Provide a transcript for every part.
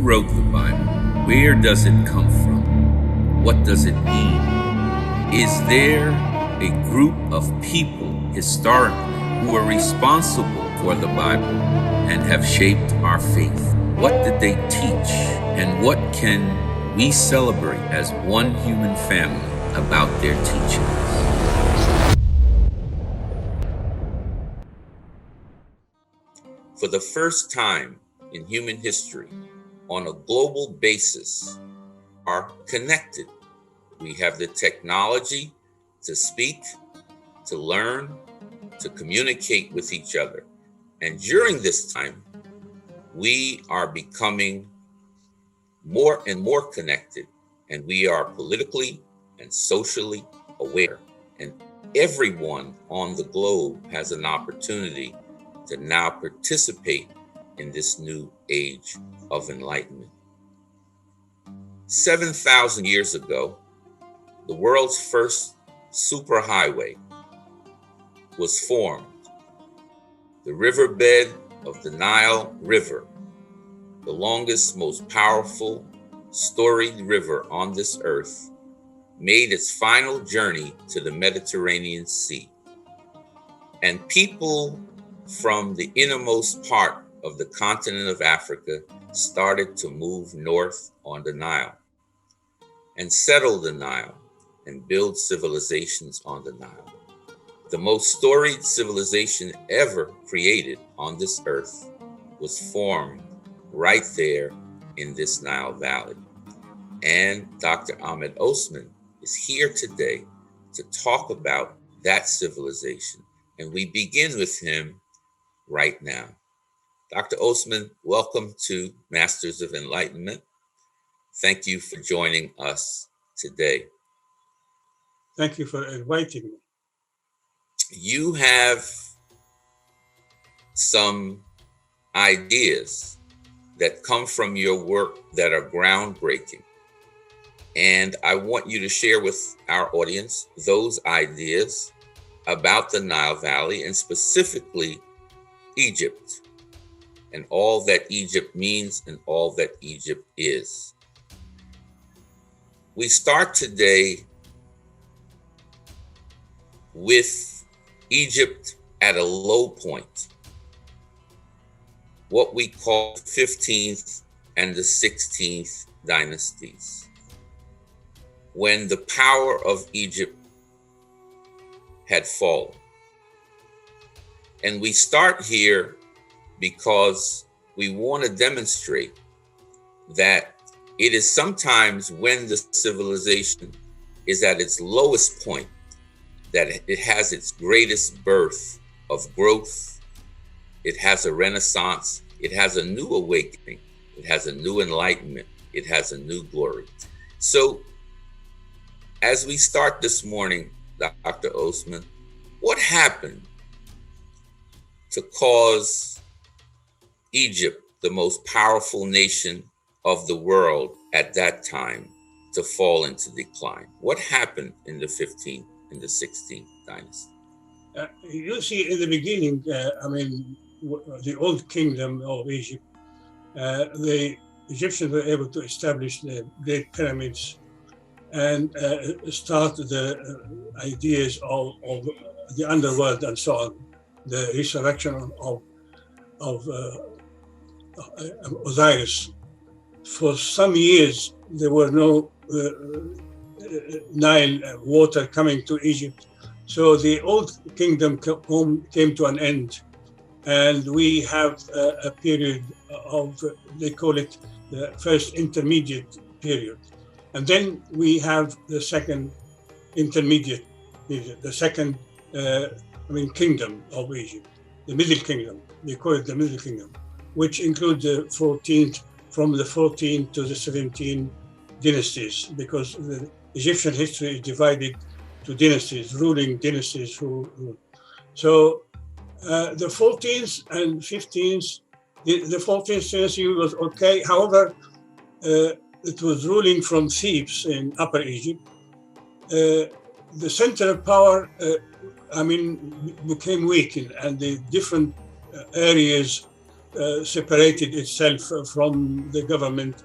wrote the Bible? Where does it come from? What does it mean? Is there a group of people historically who are responsible for the Bible and have shaped our faith? What did they teach? And what can we celebrate as one human family about their teachings? For the first time in human history, on a global basis, are connected. We have the technology to speak, to learn, to communicate with each other. And during this time, we are becoming more and more connected, and we are politically and socially aware. And everyone on the globe has an opportunity to now participate in this new age of enlightenment. 7,000 years ago, the world's first superhighway was formed. The riverbed of the Nile River, the longest, most powerful, storied river on this earth, made its final journey to the Mediterranean Sea. And people from the innermost part of the continent of Africa started to move north on the Nile and settle the Nile and build civilizations on the Nile. The most storied civilization ever created on this earth was formed right there in this Nile Valley. And Dr. Ahmed Osman is here today to talk about that civilization. And we begin with him right now. Dr. Osman, welcome to Masters of Enlightenment. Thank you for joining us today. Thank you for inviting me. You have some ideas that come from your work that are groundbreaking. And I want you to share with our audience those ideas about the Nile Valley and specifically Egypt and all that Egypt means and all that Egypt is. We start today with Egypt at a low point, what we call the 15th and the 16th dynasties, when the power of Egypt had fallen. And we start here because we want to demonstrate that it is sometimes when the civilization is at its lowest point that it has its greatest birth of growth. It has a renaissance. It has a new awakening. It has a new enlightenment. It has a new glory. So as we start this morning, Dr. Osman, what happened to cause Egypt, the most powerful nation of the world at that time, to fall into decline? What happened in the 15th and the 16th dynasty? You see, in the beginning, the old kingdom of Egypt, the Egyptians were able to establish the Great Pyramids and start the ideas of the underworld and so on, the resurrection of Osiris. For some years, there were no Nile water coming to Egypt. So the old kingdom came to an end. And we have a period of, they call it the first intermediate period. And then we have the second intermediate period, the second kingdom of Egypt, the Middle Kingdom. They call it the Middle Kingdom, which includes the 14th, from the 14th to the 17th dynasties, because the Egyptian history is divided to dynasties, ruling dynasties So the 14th and 15th, the 14th dynasty was okay. However, it was ruling from Thebes in Upper Egypt. The center of power, became weakened, and the different areas separated itself from the government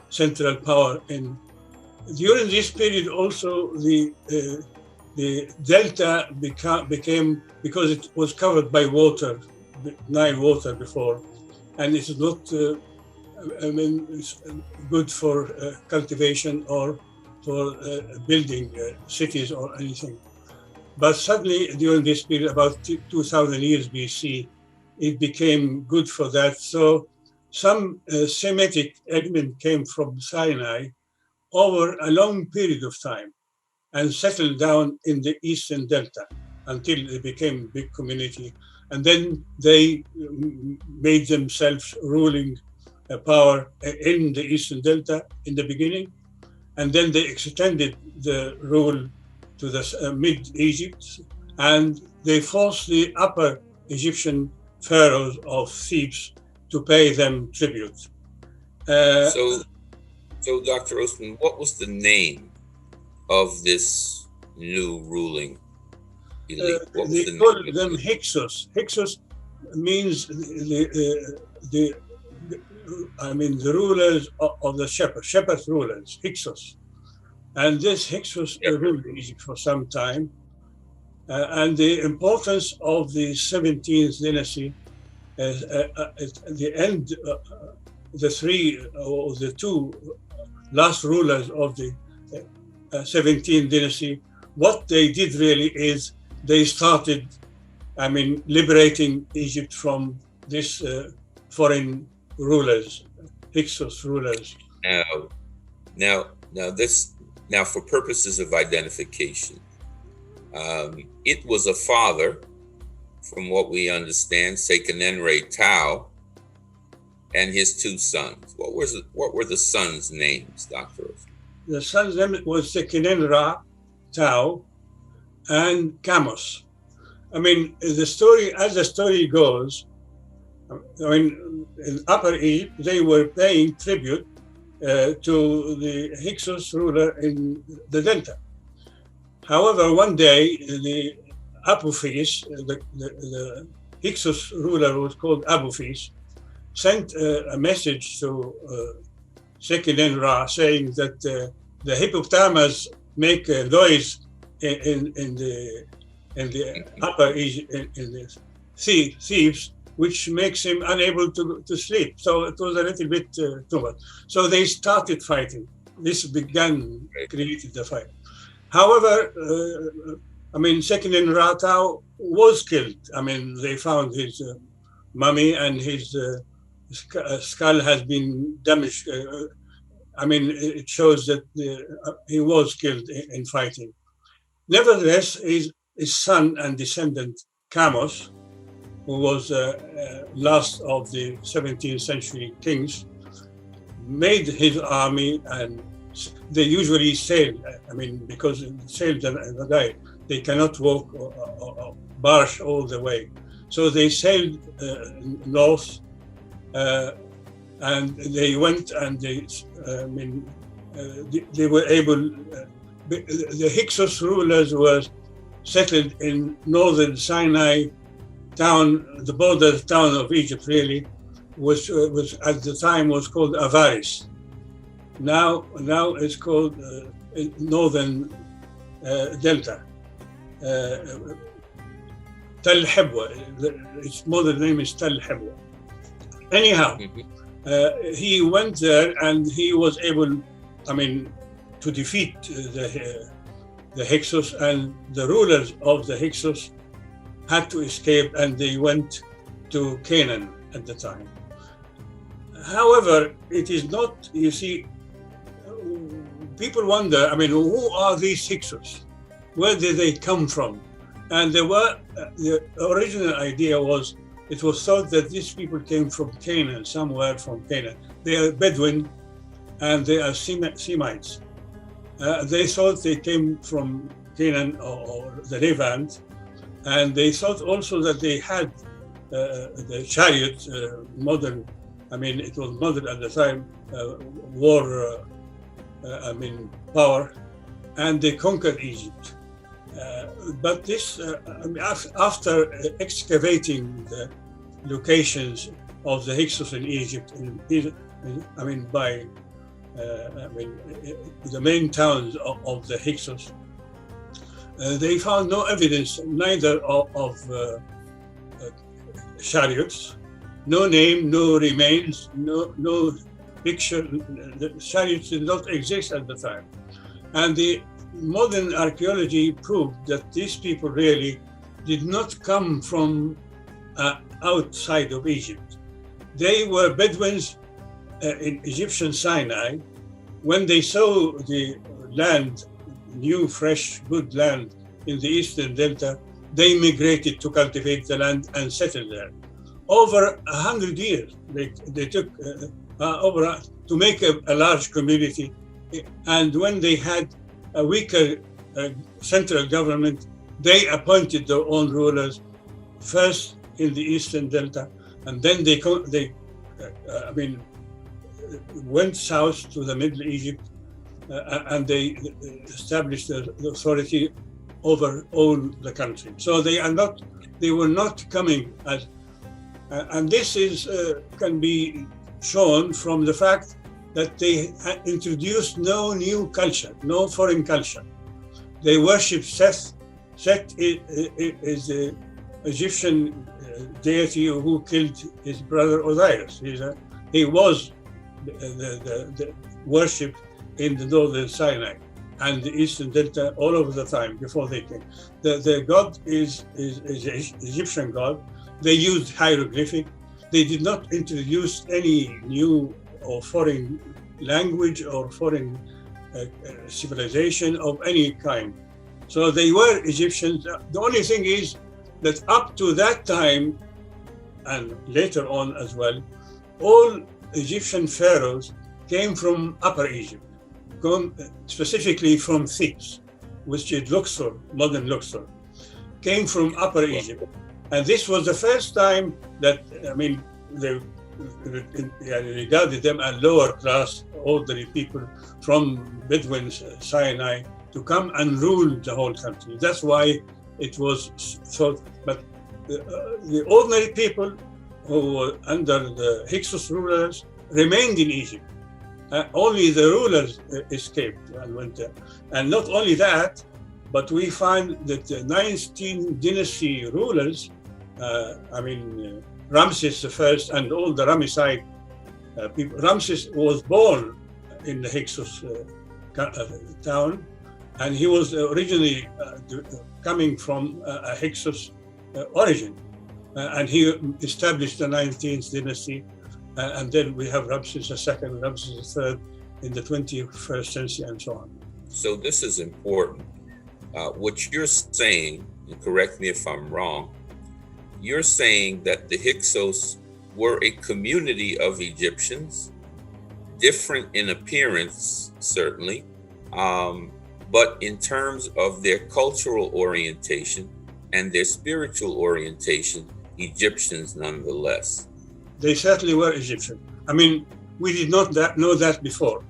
central power. And during this period also the delta became, because it was covered by water, Nile water before, and it is not it's good for cultivation or for building cities or anything. But suddenly during this period, about 2000 years BC, it became good for that. So some Semitic element came from Sinai over a long period of time and settled down in the eastern delta until it became a big community. And then they made themselves ruling power in the eastern delta in the beginning. And then they extended the rule to the mid-Egypt, and they forced the upper Egyptian pharaohs of Thebes to pay them tribute. So, Dr. Osman, what was the name of this new ruling elite? They called them Hyksos. Hyksos means the rulers of the shepherd rulers, Hyksos. And this Hyksos ruled Egypt for some time. And the importance of the 17th dynasty, at the end, the two last rulers of the 17th dynasty, what they did really is they started, liberating Egypt from this foreign rulers, Hyksos rulers. Now, for purposes of identification, it was a father, from what we understand, Sekenenre Tau, and his two sons. What were the sons' names, Dr. Osman? The son's name was Sekenenra Tau and Kamos. As the story goes, in Upper Egypt, they were paying tribute to the Hyksos ruler in the Delta. However, one day, the Apophis, the Hyksos ruler was called Apophis, sent a message to Sekenenra saying that the hippopotamus make a noise in the Upper Egypt, in the Thebes, which makes him unable to sleep. So it was a little bit too much. So they started fighting. This created the fight. However, Sekenenra Tau was killed. They found his mummy and his skull has been damaged. It shows that he was killed in fighting. Nevertheless, his son and descendant, Kamos, who was last of the 17th century kings, made his army, and they usually sail. Because sailed and died, they cannot walk or barge all the way. So they sailed north, and they went, and they were able. The Hyksos rulers were settled in northern Sinai town, the border town of Egypt, really, was at the time was called Avaris. Now it's called Northern Delta. Tel Hebwa. Its modern name is Tel Hebwa. Anyhow, he went there and he was able, to defeat the Hyksos, and the rulers of the Hyksos had to escape, and they went to Canaan at the time. However, it is not, you see, people wonder, who are these Hyksos? Where did they come from? And the original idea was, it was thought that these people came from Canaan, somewhere from Canaan. They are Bedouin and they are Semites. They thought they came from Canaan or the Levant, and they thought also that they had the chariot, modern, it was modern at the time, war, power, and they conquered Egypt. But this, after excavating the locations of the Hyksos in Egypt, by the main towns of the Hyksos, they found no evidence, neither of chariots, no name, no remains, no picture. The chariots did not exist at the time. And the modern archaeology proved that these people really did not come from outside of Egypt. They were Bedouins in Egyptian Sinai. When they saw the land, new, fresh, good land in the eastern delta, they migrated to cultivate the land and settle there. Over 100 years, they took to make a large community. And when they had a weaker central government, they appointed their own rulers, first in the eastern delta, and then they went south to the Middle Egypt, and they established the authority over all the country. So they were not coming as, and this is can be shown from the fact that they introduced no new culture, no foreign culture. They worship Seth. Seth is the Egyptian deity who killed his brother Osiris. He was the worship in the northern Sinai and the eastern delta all over the time before they came. The god is Egyptian god. They used hieroglyphic. They did not introduce any new or foreign language or foreign civilization of any kind. So they were Egyptians. The only thing is that up to that time, and later on as well, all Egyptian pharaohs came from Upper Egypt, specifically from Thebes, which is Luxor, modern Luxor, came from Upper Egypt. And this was the first time that, they regarded them as lower class, ordinary people from Bedouins, Sinai, to come and rule the whole country. That's why it was thought. But the ordinary people who were under the Hyksos rulers remained in Egypt. Only the rulers escaped and went there. And not only that, but we find that the 19th dynasty rulers, Ramses I and all the Ramesside people. Ramses was born in the Hyksos town, and he was originally coming from a Hyksos origin. And he established the 19th dynasty, and then we have Ramses II, Ramses III in the 21st century, and so on. So this is important. What you're saying, and correct me if I'm wrong, you're saying that the Hyksos were a community of Egyptians, different in appearance, certainly, but in terms of their cultural orientation and their spiritual orientation, Egyptians nonetheless. They certainly were Egyptian. We did not know that before.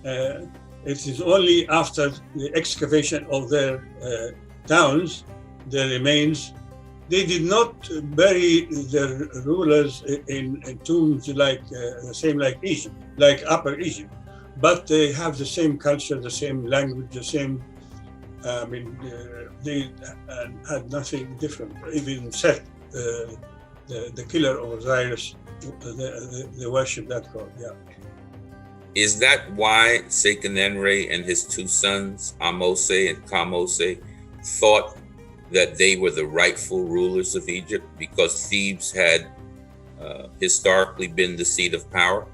It is only after the excavation of their towns, their remains. They did not bury their rulers in tombs like the same like Egypt, like Upper Egypt, but they have the same culture, the same language, the same. They had nothing different. Even Seth, the killer of Osiris, they worship that god. Yeah. Is that why Sekenenre and his two sons, Ahmose and Kamose, thought that they were the rightful rulers of Egypt because Thebes had historically been the seat of power?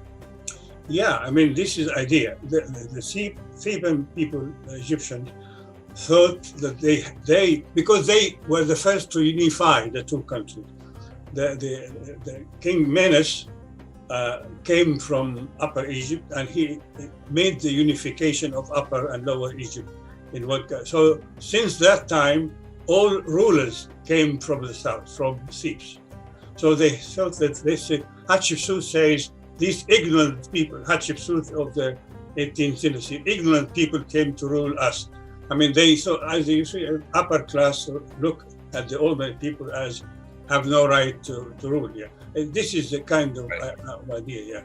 Yeah, this is the idea. The Theban people, Egyptians, thought that they because they were the first to unify the two countries. The King Menes came from Upper Egypt, and he made the unification of Upper and Lower Egypt in one country. So since that time, all rulers came from the south, from Thebes. So they thought that Hatshepsut says, these ignorant people, Hatshepsut of the 18th dynasty, ignorant people came to rule us. They saw, as you see, upper class look at the ordinary people as have no right to rule. Yeah, this is the kind of idea. Yeah,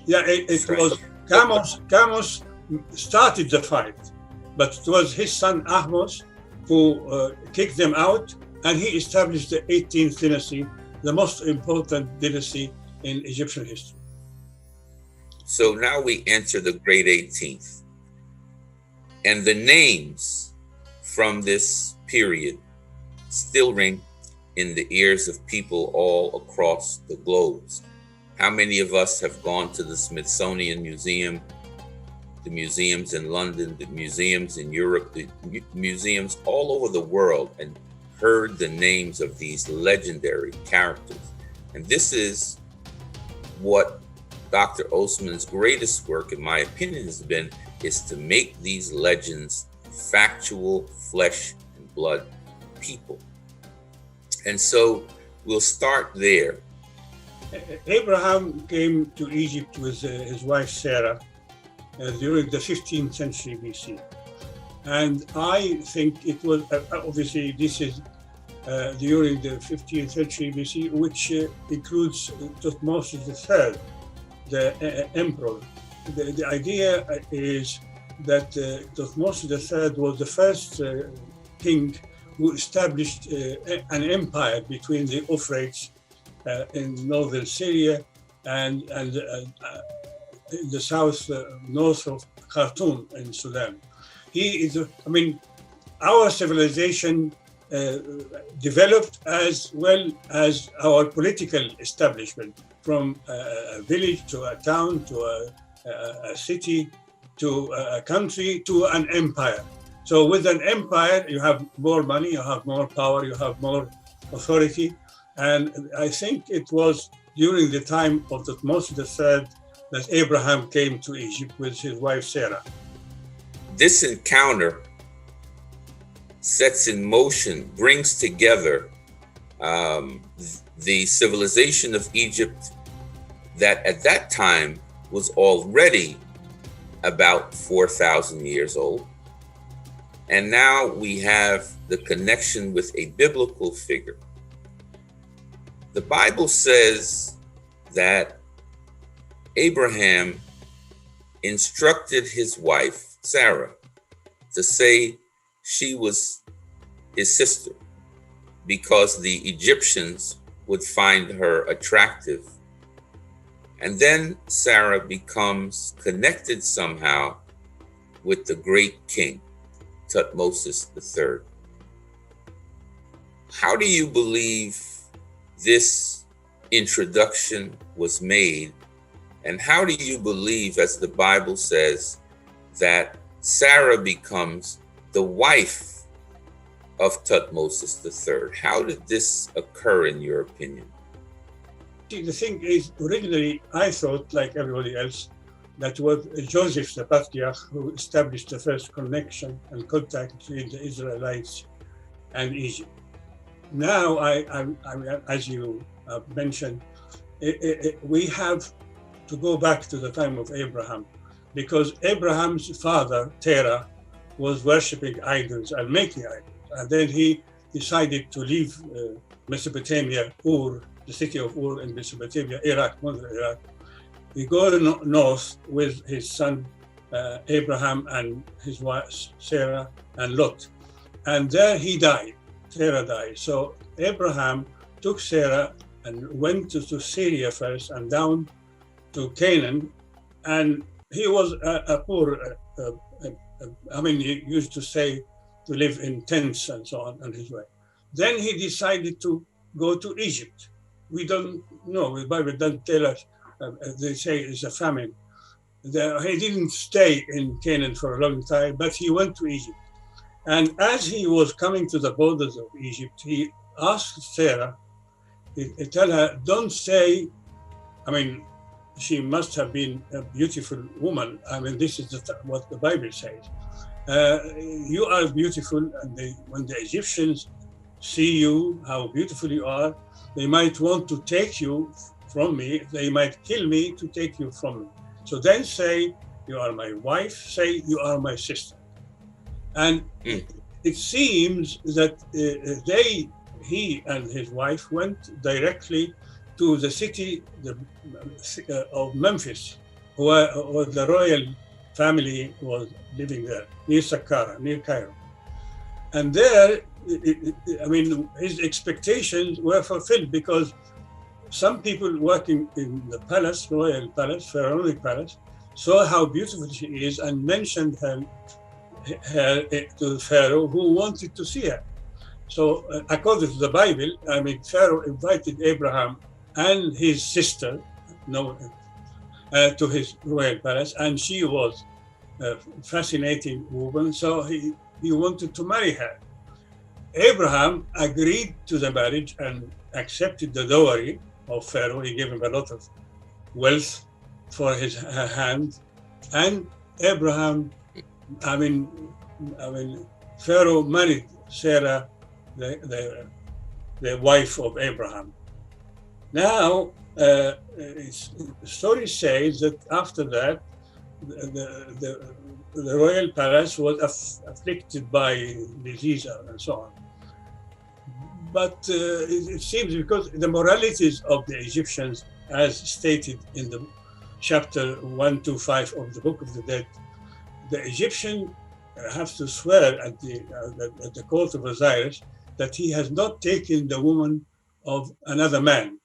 yeah. It was Camus started the fight, but it was his son Ahmose who kicked them out, and he established the 18th dynasty, the most important dynasty in Egyptian history. So now we enter the Great 18th, and the names from this period still ring in the ears of people all across the globes. How many of us have gone to the Smithsonian Museum, the museums in London, the museums in Europe, the museums all over the world, and heard the names of these legendary characters? And this is what Dr. Osman's greatest work, in my opinion, has been, is to make these legends factual, flesh and blood people. And so we'll start there. Abraham came to Egypt with his wife Sarah during the 15th century BC. And I think it was, obviously this is during the 15th century BC, which includes Thutmose III, the emperor. The idea is that Thutmose III was the first king who established an empire between the Euphrates in northern Syria and in the south, north of Khartoum in Sudan. He is, our civilization developed as well as our political establishment, from a village to a town to a city to a country to an empire. So with an empire, you have more money, you have more power, you have more authority. And I think it was during the time of Thutmose III that Abraham came to Egypt with his wife Sarah. This encounter sets in motion, brings together the civilization of Egypt that at that time was already about 4,000 years old. And now we have the connection with a biblical figure. The Bible says that Abraham instructed his wife, Sarah, to say she was his sister because the Egyptians would find her attractive. And then Sarah becomes connected somehow with the great king, Thutmose III. How do you believe this introduction was made? And how do you believe, as the Bible says, that Sarah becomes the wife of Thutmose III? How did this occur, in your opinion? The thing is, originally, I thought, like everybody else, that was Joseph the Patriarch who established the first connection and contact between the Israelites and Egypt. Now, as you mentioned, we have to go back to the time of Abraham, because Abraham's father, Terah, was worshipping idols and making idols. And then he decided to leave Mesopotamia, Ur, the city of Ur in Mesopotamia, Iraq, modern Iraq. He goes north with his son Abraham and his wife Sarah and Lot. And there he died. Sarah died. So Abraham took Sarah and went to Syria first and down to Canaan. And he was a poor, he used to say to live in tents and so on his way. Then he decided to go to Egypt. We don't know, the Bible doesn't tell us. They say it's a famine. He didn't stay in Canaan for a long time, but he went to Egypt. And as he was coming to the borders of Egypt, he asked Sarah, tell her, don't say, she must have been a beautiful woman. This is what the Bible says. You are beautiful, and when the Egyptians see you, how beautiful you are, they might want to take you from me. They might kill me to take you from me. So then say, you are my wife, say, you are my sister. And it seems that they he and his wife went directly to the city of Memphis, where the royal family was living there, near Saqqara, near Cairo. And there, his expectations were fulfilled, because some people working in the palace, royal palace, pharaonic palace, saw how beautiful she is and mentioned her to the Pharaoh, who wanted to see her. So according to the Bible, Pharaoh invited Abraham and his sister to his royal palace, and she was a fascinating woman, so he wanted to marry her. Abraham agreed to the marriage and accepted the dowry of Pharaoh. He gave him a lot of wealth for her hand, and Abraham, Pharaoh married Sarah, the wife of Abraham. Now, story says that after that, the royal palace was afflicted by disease and so on. But it seems, because the moralities of the Egyptians, as stated in the chapter 125 of the Book of the Dead, the Egyptian have to swear at the court of Osiris that he has not taken the woman of another man.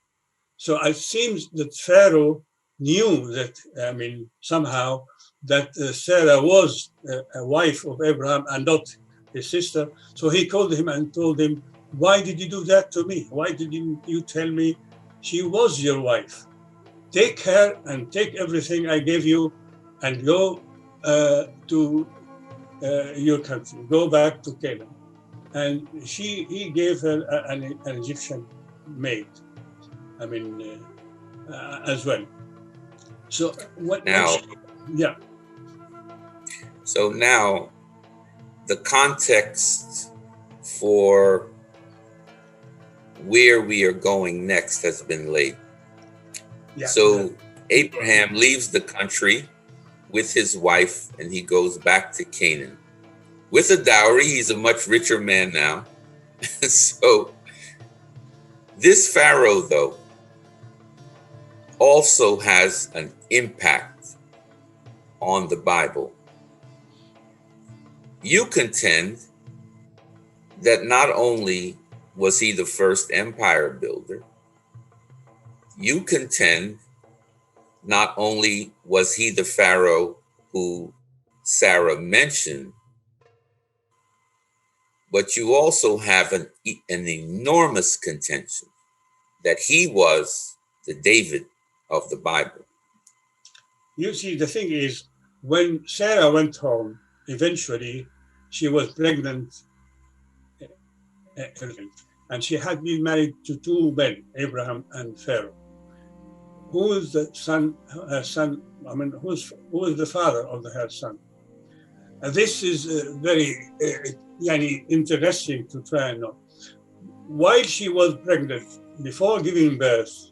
So it seems that Pharaoh knew that, somehow, that Sarah was a wife of Abraham and not his sister. So he called him and told him, "Why did you do that to me? Why didn't you tell me she was your wife? Take her and take everything I gave you and go to your country, go back to Canaan." And he gave her an Egyptian maid, as well. So So now the context for where we are going next has been laid. So Abraham leaves the country with his wife and he goes back to Canaan with a dowry. He's a much richer man now. So this Pharaoh, though, also has an impact on the Bible. You contend that not only was he the first empire builder, you contend not only was he the Pharaoh who Sarah mentioned, but you also have an enormous contention that he was the David of the Bible. You see, the thing is, when Sarah went home, eventually she was pregnant, and she had been married to two men, Abraham and Pharaoh. Who is the son, her son? Who is the father of her son? This is very interesting to try and know. While she was pregnant, before giving birth,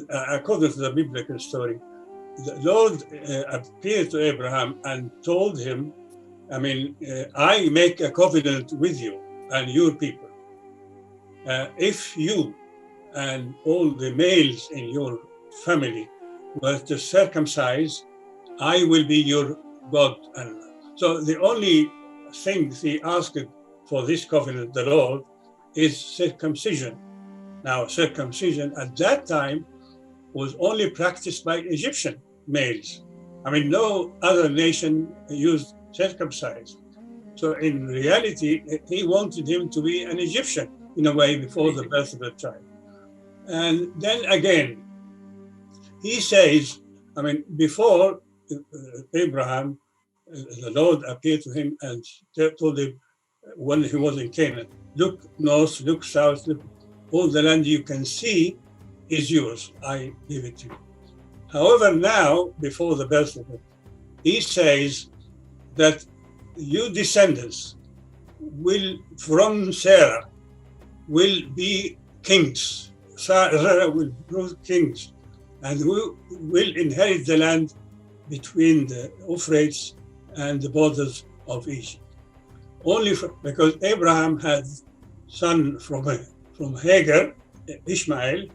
according to the biblical story, the Lord appeared to Abraham and told him, I make a covenant with you and your people. If you and all the males in your family were to circumcise, I will be your God. And so the only thing he asked for this covenant, the Lord, is circumcision. Now, circumcision at that time was only practiced by Egyptian males. No other nation used circumcised. So in reality, he wanted him to be an Egyptian in a way before the birth of the child. And then again, he says, before Abraham, the Lord appeared to him and told him when he was in Canaan, look north, look south, look, all the land you can see is yours. I give it to you. However, now, before the birth of it, he says that your descendants will, from Sarah, will be kings. Sarah will grow kings, and will inherit the land between the Euphrates and the borders of Egypt. Only because Abraham had son from Hagar, Ishmael,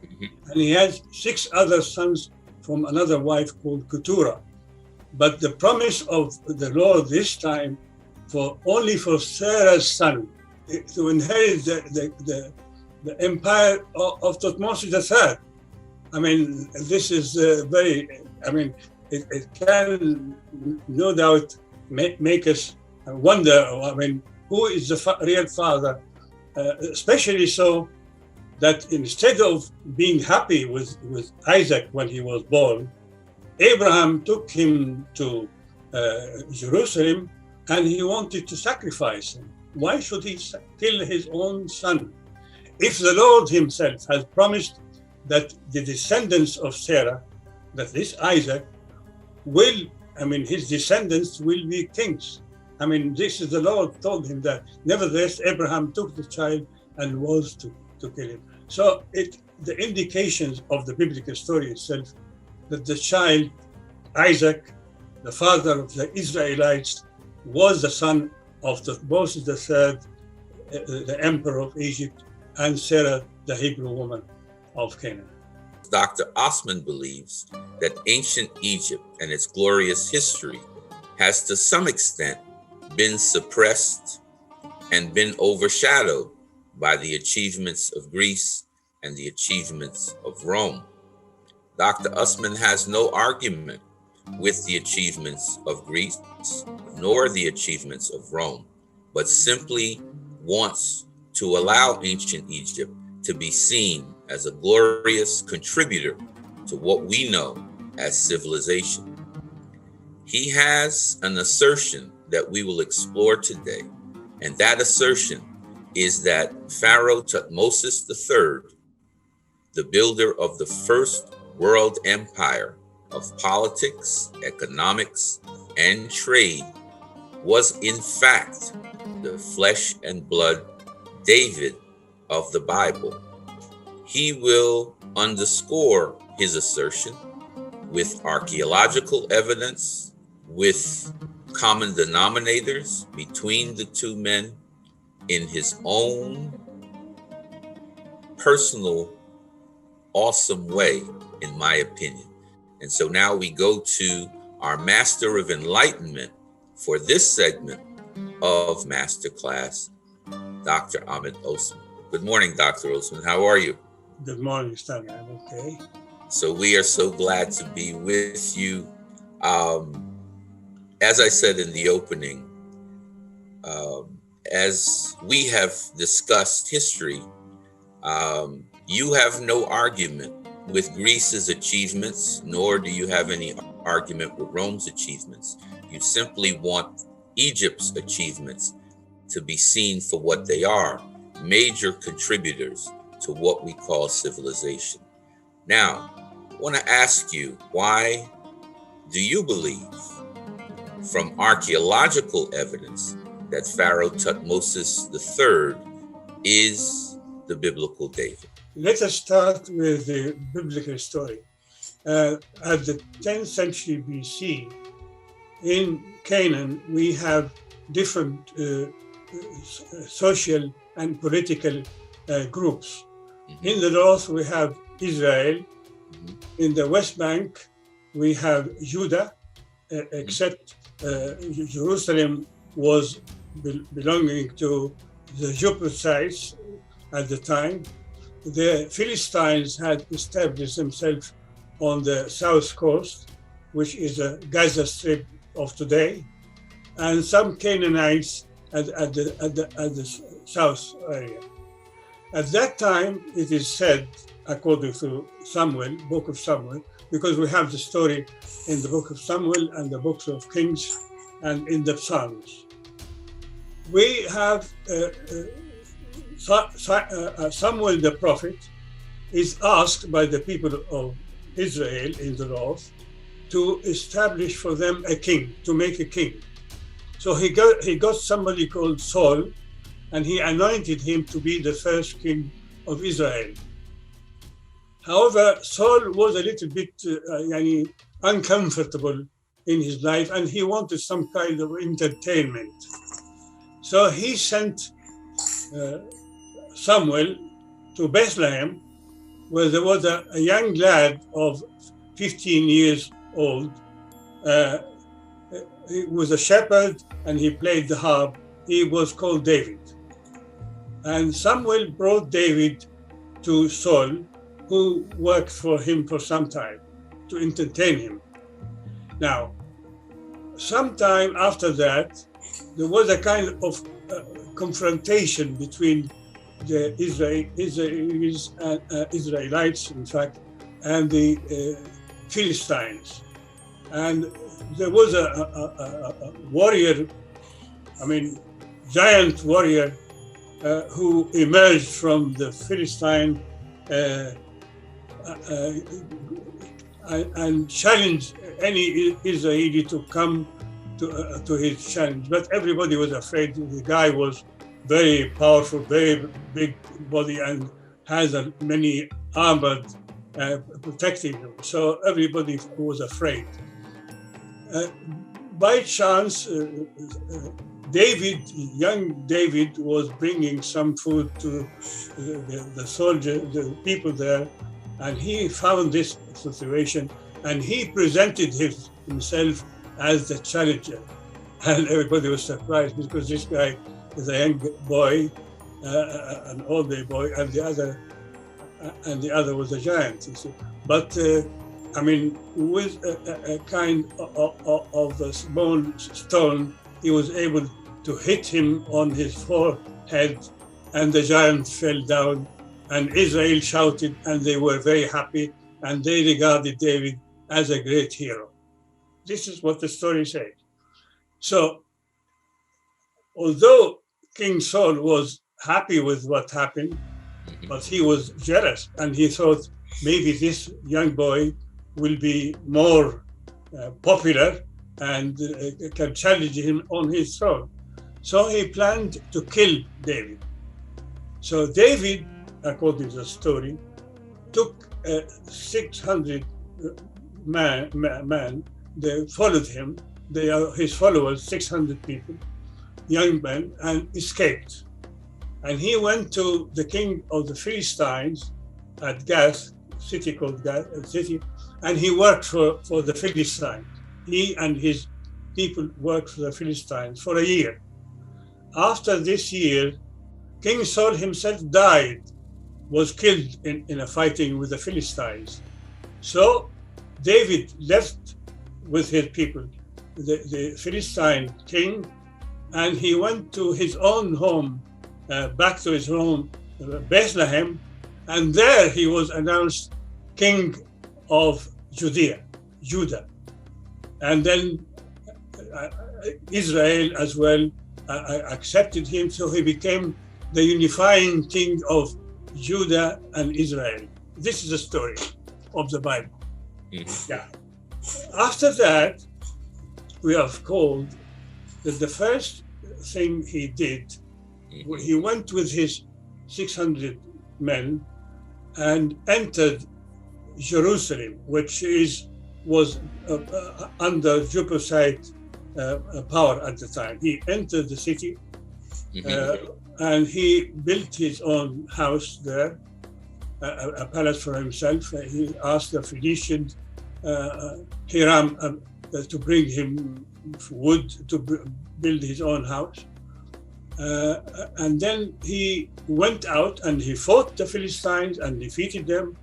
and he has 6 other sons from another wife called Keturah. But the promise of the Lord this time only for Sarah's son to inherit the empire of Thutmose III. I mean, this is it can no doubt make us wonder, I mean, who is the real father, especially so that instead of being happy with Isaac when he was born, Abraham took him to Jerusalem and he wanted to sacrifice him. Why should he kill his own son? If the Lord himself has promised that the descendants of Sarah, that this Isaac, his descendants will be kings. I mean, this is the Lord told him that. Nevertheless, Abraham took the child and was to kill him. So the indications of the biblical story itself, that the child, Isaac, the father of the Israelites, was the son of Thutmose III, the emperor of Egypt, and Sarah, the Hebrew woman of Canaan. Dr. Osman believes that ancient Egypt and its glorious history has to some extent been suppressed and been overshadowed by the achievements of Greece and the achievements of Rome. Dr. Osman has no argument with the achievements of Greece nor the achievements of Rome, but simply wants to allow ancient Egypt to be seen as a glorious contributor to what we know as civilization. He has an assertion that we will explore today, and that assertion is that Pharaoh Thutmose III, the builder of the first world empire of politics, economics, and trade, was in fact the flesh and blood David of the Bible. He will underscore his assertion with archaeological evidence, with common denominators between the two men in his own personal, awesome way, in my opinion. And so now we go to our Master of Enlightenment for this segment of Masterclass, Dr. Ahmed Osman. Good morning, Dr. Osman. How are you? Good morning, Stanley. I'm okay. So we are so glad to be with you. As I said in the opening, as we have discussed history, you have no argument with Greece's achievements, nor do you have any argument with Rome's achievements. You simply want Egypt's achievements to be seen for what they are, major contributors to what we call civilization. Now, I want to ask you, why do you believe, from archaeological evidence, that Pharaoh Thutmose III is the biblical David? Let us start with the biblical story. At the 10th century BC, in Canaan, we have different social and political groups. Mm-hmm. In the north, we have Israel. Mm-hmm. In the West Bank, we have Judah, except Jerusalem was belonging to the Euphrates at the time. The Philistines had established themselves on the south coast, which is the Gaza Strip of today, and some Canaanites at the south area. At that time, it is said, according to Samuel, Book of Samuel, because we have the story in the Book of Samuel and the books of Kings and in the Psalms. We have Samuel the prophet is asked by the people of Israel in the north to establish for them a king, to make a king. So he got somebody called Saul, and he anointed him to be the first king of Israel. However, Saul was a little bit uncomfortable in his life, and he wanted some kind of entertainment. So he sent Samuel to Bethlehem, where there was a young lad of 15 years old. He was a shepherd and he played the harp. He was called David. And Samuel brought David to Saul, who worked for him for some time to entertain him. Now, sometime after that, there was a kind of confrontation between the Israelites, in fact, and the Philistines. And there was a warrior, giant warrior, who emerged from the Philistine and challenged any Israeli to come to his challenge. But everybody was afraid. The guy was very powerful, very big body, and has many armored protecting him. So everybody was afraid. By chance, young David was bringing some food to the soldiers, the people there, and he found this situation, and he presented himself as the challenger. And everybody was surprised because this guy is a young boy, an older boy, and the other was a giant. You see. But with a kind of a small stone, he was able to hit him on his forehead, and the giant fell down, and Israel shouted, and they were very happy, and they regarded David as a great hero. This is what the story says. So, although King Saul was happy with what happened, but he was jealous, and he thought maybe this young boy will be more popular and can challenge him on his throne. So he planned to kill David. So David, according to the story, took 600 men. They followed him. They are his followers, 600 people, young men, and escaped. And he went to the king of the Philistines at Gath, city called Gath, and he worked for the Philistines. He and his people worked for the Philistines for a year. After this year, King Saul himself died, was killed in a fighting with the Philistines. So David left with his people, the Philistine king, and he went to his own home, back to his home, Bethlehem, and there he was announced king of Judah. And then Israel as well accepted him, so he became the unifying king of Judah and Israel. This is the story of the Bible. Mm-hmm. Yeah. After that, we have called that the first thing he did, he went with his 600 men and entered Jerusalem, which was under Jebusite power at the time. He entered the city and he built his own house there, a palace for himself. He asked the Phoenician Hiram to bring him wood to build his own house. And then he went out and he fought the Philistines and defeated them.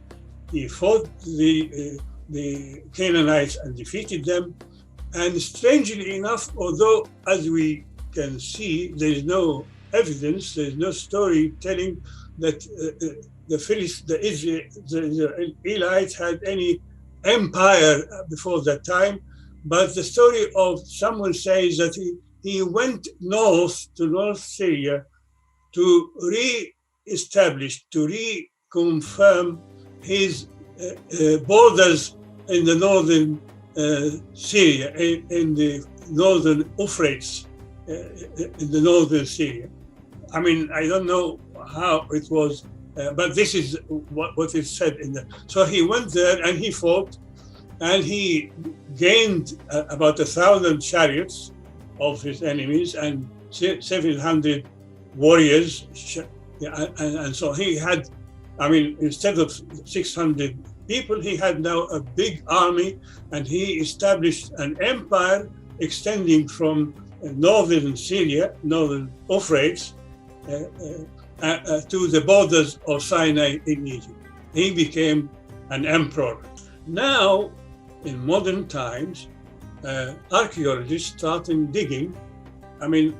He fought the Canaanites and defeated them. And strangely enough, although as we can see, there is no evidence, there is no story telling that the Israelites had any empire before that time. But the story of someone says that he went north to North Syria to re-establish, to reconfirm his borders in the northern Syria, in the northern Euphrates, in the northern Syria. I mean, I don't know how it was, but this is what is said in the. So he went there and he fought, and he gained about 1,000 chariots of his enemies and 700 warriors, Yeah, and so he had, I mean, instead of 600 people, he had now a big army, and he established an empire extending from northern Syria, northern Euphrates, to the borders of Sinai in Egypt. He became an emperor. Now, in modern times, archaeologists started digging. I mean,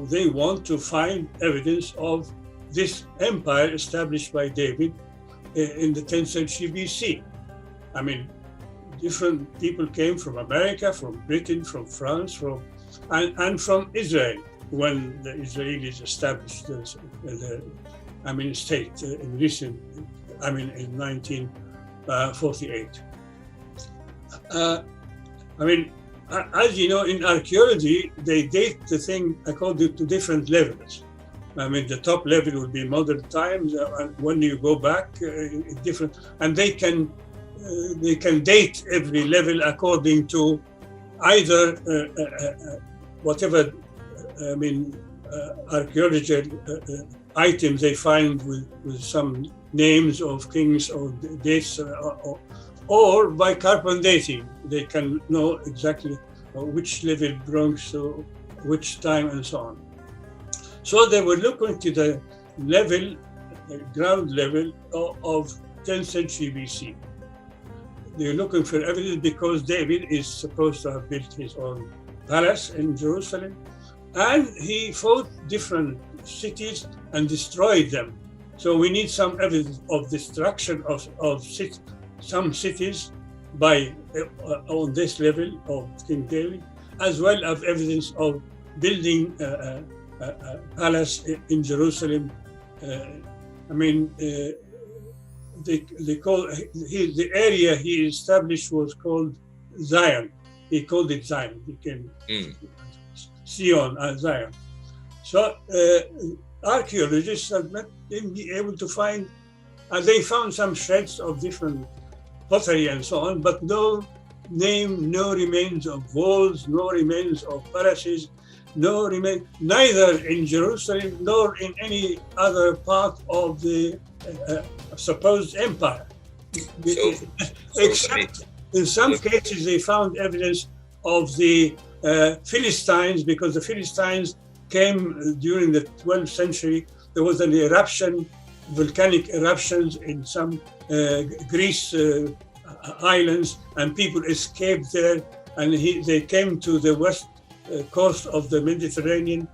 they want to find evidence of this empire established by David in the 10th century BC. I mean, different people came from America, from Britain, from France, and from Israel when the Israelis established the state in 1948. As you know, in archaeology, they date the thing according to different levels. I mean, the top level would be modern times, and when you go back, different, and they can date every level according to either whatever archaeological items they find with some names of kings or dates, or by carbon dating. They can know exactly which level belongs to which time and so on. So they were looking to the level, ground level of 10th century BC. They're looking for evidence because David is supposed to have built his own palace in Jerusalem, and he fought different cities and destroyed them. So we need some evidence of destruction of some cities on this level of King David, as well as evidence of building a palace in Jerusalem. They call the area he established was called Zion. He called it Zion. It became Zion. So archaeologists have not been able to find, they found some shreds of different pottery and so on, but no name, no remains of walls, no remains of palaces, no remain, neither in Jerusalem nor in any other part of the supposed empire. Except in some cases they found evidence of the Philistines, because the Philistines came during the 12th century. There was an eruption, volcanic eruptions in some Greece islands, and people escaped there, and they came to the west coast of the Mediterranean,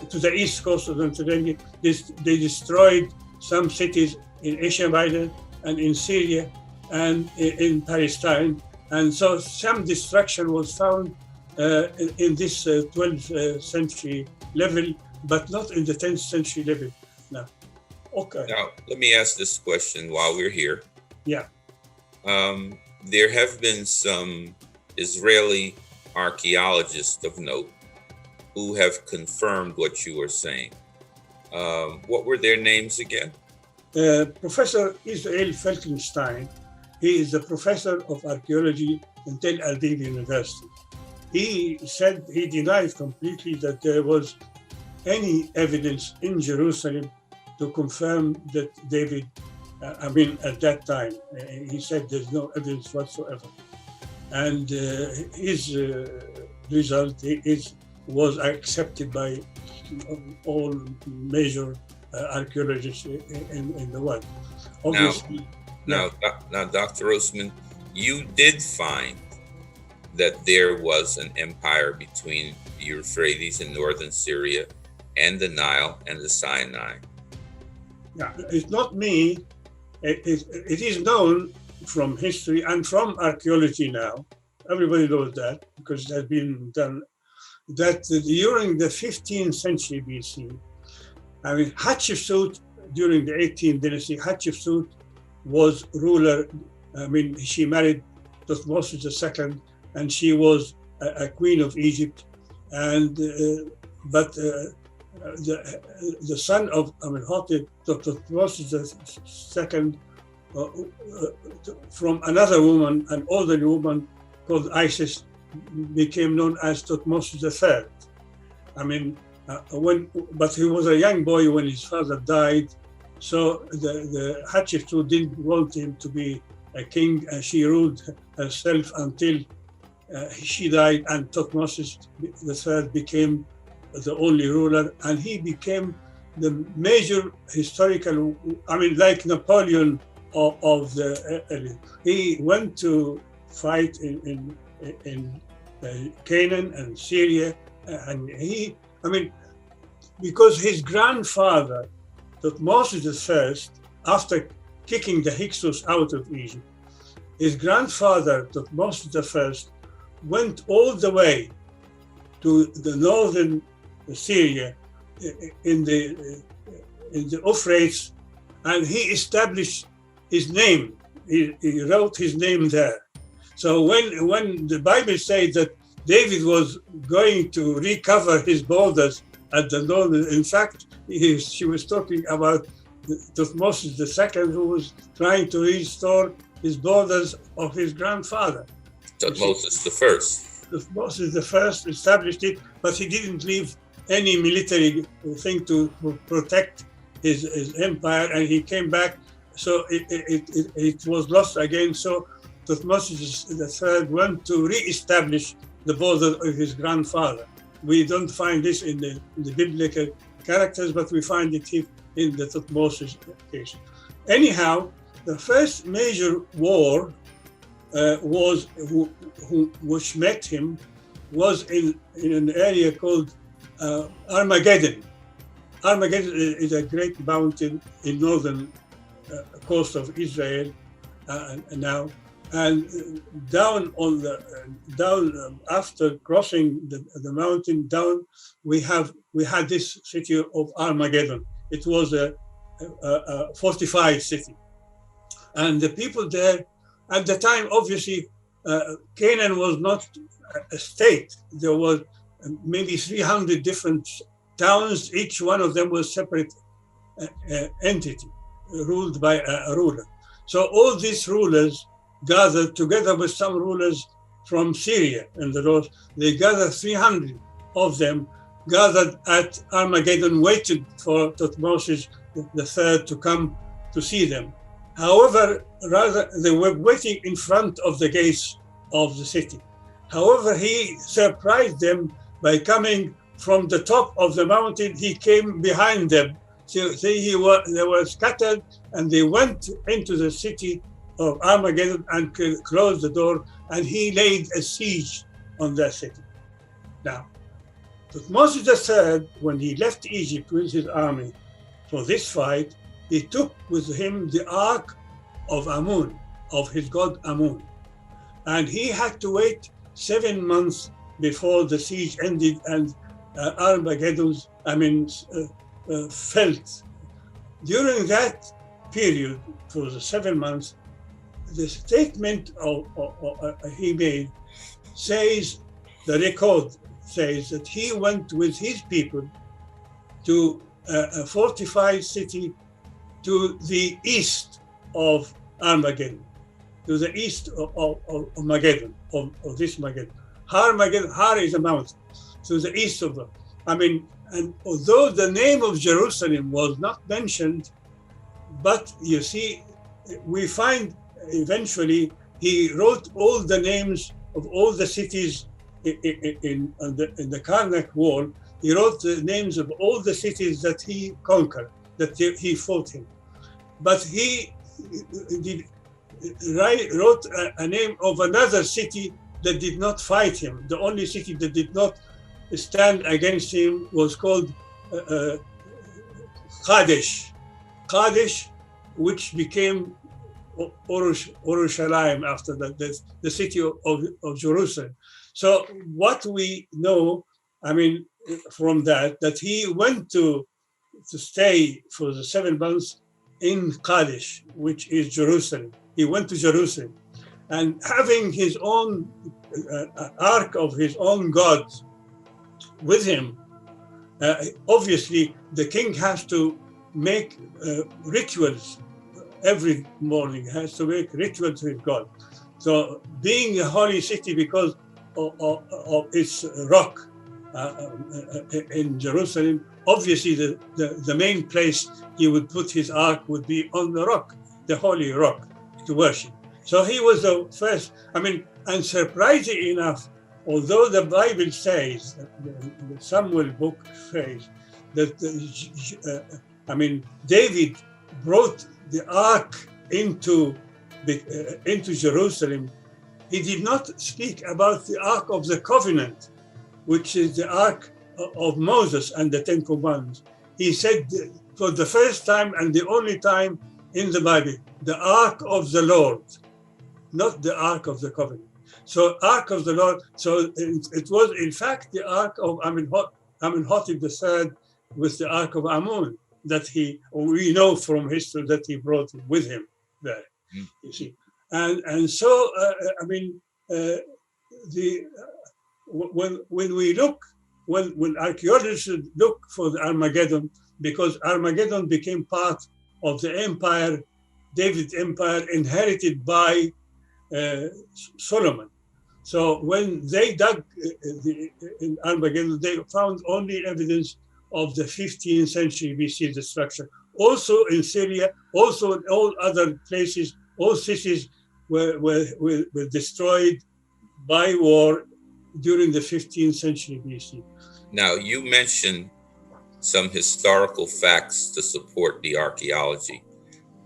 to the east coast of the Mediterranean. They destroyed some cities in Asia Minor and in Syria and in Palestine, and so some destruction was found in this 12th century level, but not in the 10th century level. No. Okay. Now, let me ask this question while we're here. Yeah. There have been some Israeli archaeologists of note who have confirmed what you were saying. What were their names again? Professor Israel Felkenstein. He is a professor of archaeology in Tel Aviv University. He said he denied completely that there was any evidence in Jerusalem to confirm that David, at that time, he said there's no evidence whatsoever. And his result was accepted by all major archaeologists in the world. Obviously, now, Dr. Osman, you did find that there was an empire between the Euphrates in northern Syria and the Nile and the Sinai. Yeah, it's not me. It is known from history and from archaeology now. Everybody knows that because it has been done, that during the 15th century BC, Hatshepsut, during the 18th dynasty, Hatshepsut was ruler. She married Thutmose II, and she was a queen of Egypt. And but the son of Amenhotep, Thutmose II, from another woman, an older woman called Isis, became known as Thutmose III. But he was a young boy when his father died, So the Hatshepsut didn't want him to be a king, and she ruled herself until she died, and Thutmose III became the only ruler, and he became the major historical, I mean, like Napoleon of the, he went to fight in Canaan and Syria, and he, I mean, because his grandfather, Thutmose I, after kicking the Hyksos out of Egypt, his grandfather, Thutmose I, went all the way to the northern Syria in the Euphrates, and he established his name. He wrote his name there. So when the Bible says that David was going to recover his borders at the northern, in fact, she was talking about Thutmose II, who was trying to restore his borders of his grandfather. Thutmose I. Thutmose I established it, but he didn't leave any military thing to protect his empire, and he came back. So it was lost again. So Thutmose III went to re-establish the border of his grandfather. We don't find this in the biblical characters, but we find it here in the Thutmose case. Anyhow, the first major war which met him was in an area called Armageddon. Armageddon is a great mountain in northern coast of Israel now, and down on the after crossing the mountain down, we had this city of Armageddon. It was a fortified city, and the people there at the time, obviously, Canaan was not a state. There was maybe 300 different towns. Each one of them was a separate entity ruled by a ruler. So all these rulers gathered together with some rulers from Syria in the north. They gathered 300 of them, gathered at Armageddon, waited for Thutmose III to come to see them. However, they were waiting in front of the gates of the city. However, he surprised them by coming from the top of the mountain. He came behind them. So they were scattered, and they went into the city of Armageddon and closed the door, and he laid a siege on that city. Now, Thutmose III, when he left Egypt with his army for this fight, he took with him the ark of Amun, of his god Amun. And he had to wait 7 months before the siege ended and Armageddon, felt. During that period, for the 7 months, the statement he made says, the record says that he went with his people to a fortified city to the east of Armageddon, to the east of Mageddon, of this Mageddon. Har is a mountain, to the east of them. And although the name of Jerusalem was not mentioned, but you see, we find eventually he wrote all the names of all the cities in the Karnak wall. He wrote the names of all the cities that he conquered, that he fought in. But he wrote a name of another city that did not fight him. The only city that did not stand against him was called Kadesh. Kadesh, which became Urushalayim after the city of Jerusalem. So what we know, from that he went to stay for the 7 months in Kadesh, which is Jerusalem. He went to Jerusalem, and having his own ark of his own God with him, obviously the king has to make rituals every morning, has to make rituals with God. So being a holy city because of its rock, in Jerusalem. Obviously, the main place he would put his ark would be on the rock, the holy rock, to worship. So he was the first. And surprisingly enough, although the Bible says, the Samuel book says that David brought the ark into Jerusalem, he did not speak about the Ark of the Covenant, which is the Ark of Moses and the Ten Commandments. He said for the first time and the only time in the Bible, the Ark of the Lord, not the Ark of the Covenant. So Ark of the Lord, so it was in fact the Ark of Amenhotep III with the Ark of Ammon that we know from history that he brought with him there, you see. And so, when archaeologists look for the Armageddon, because Armageddon became part of the empire, David's empire, inherited by Solomon. So when they dug in Armageddon, they found only evidence of the 15th century BC destruction. Also in Syria, also in all other places, all cities were destroyed by war during the 15th century BC. Now, you mentioned some historical facts to support the archaeology.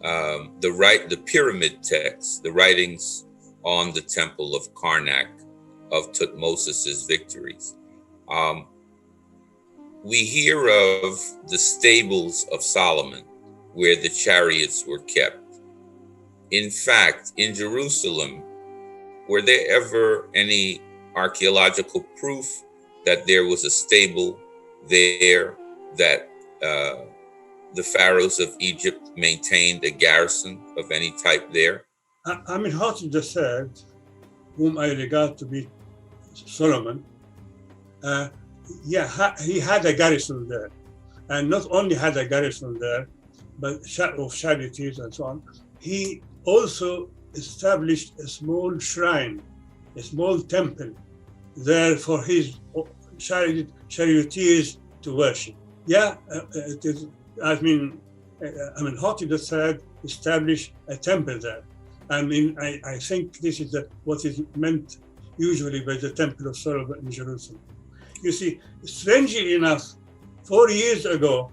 The pyramid text, the writings on the Temple of Karnak of Tutmosis' victories. We hear of the stables of Solomon, where the chariots were kept. In fact, in Jerusalem, were there ever any archaeological proof that there was a stable there, that the pharaohs of Egypt maintained a garrison of any type there? Amenhotep III, whom I regard to be Solomon, he had a garrison there. And not only had a garrison there, but of charities and so on, he also established a small shrine, a small temple there for his charioteers to worship. It is. Amenhotep III established a temple there. I think this is what is meant usually by the Temple of Solomon in Jerusalem. You see, strangely enough, 4 years ago,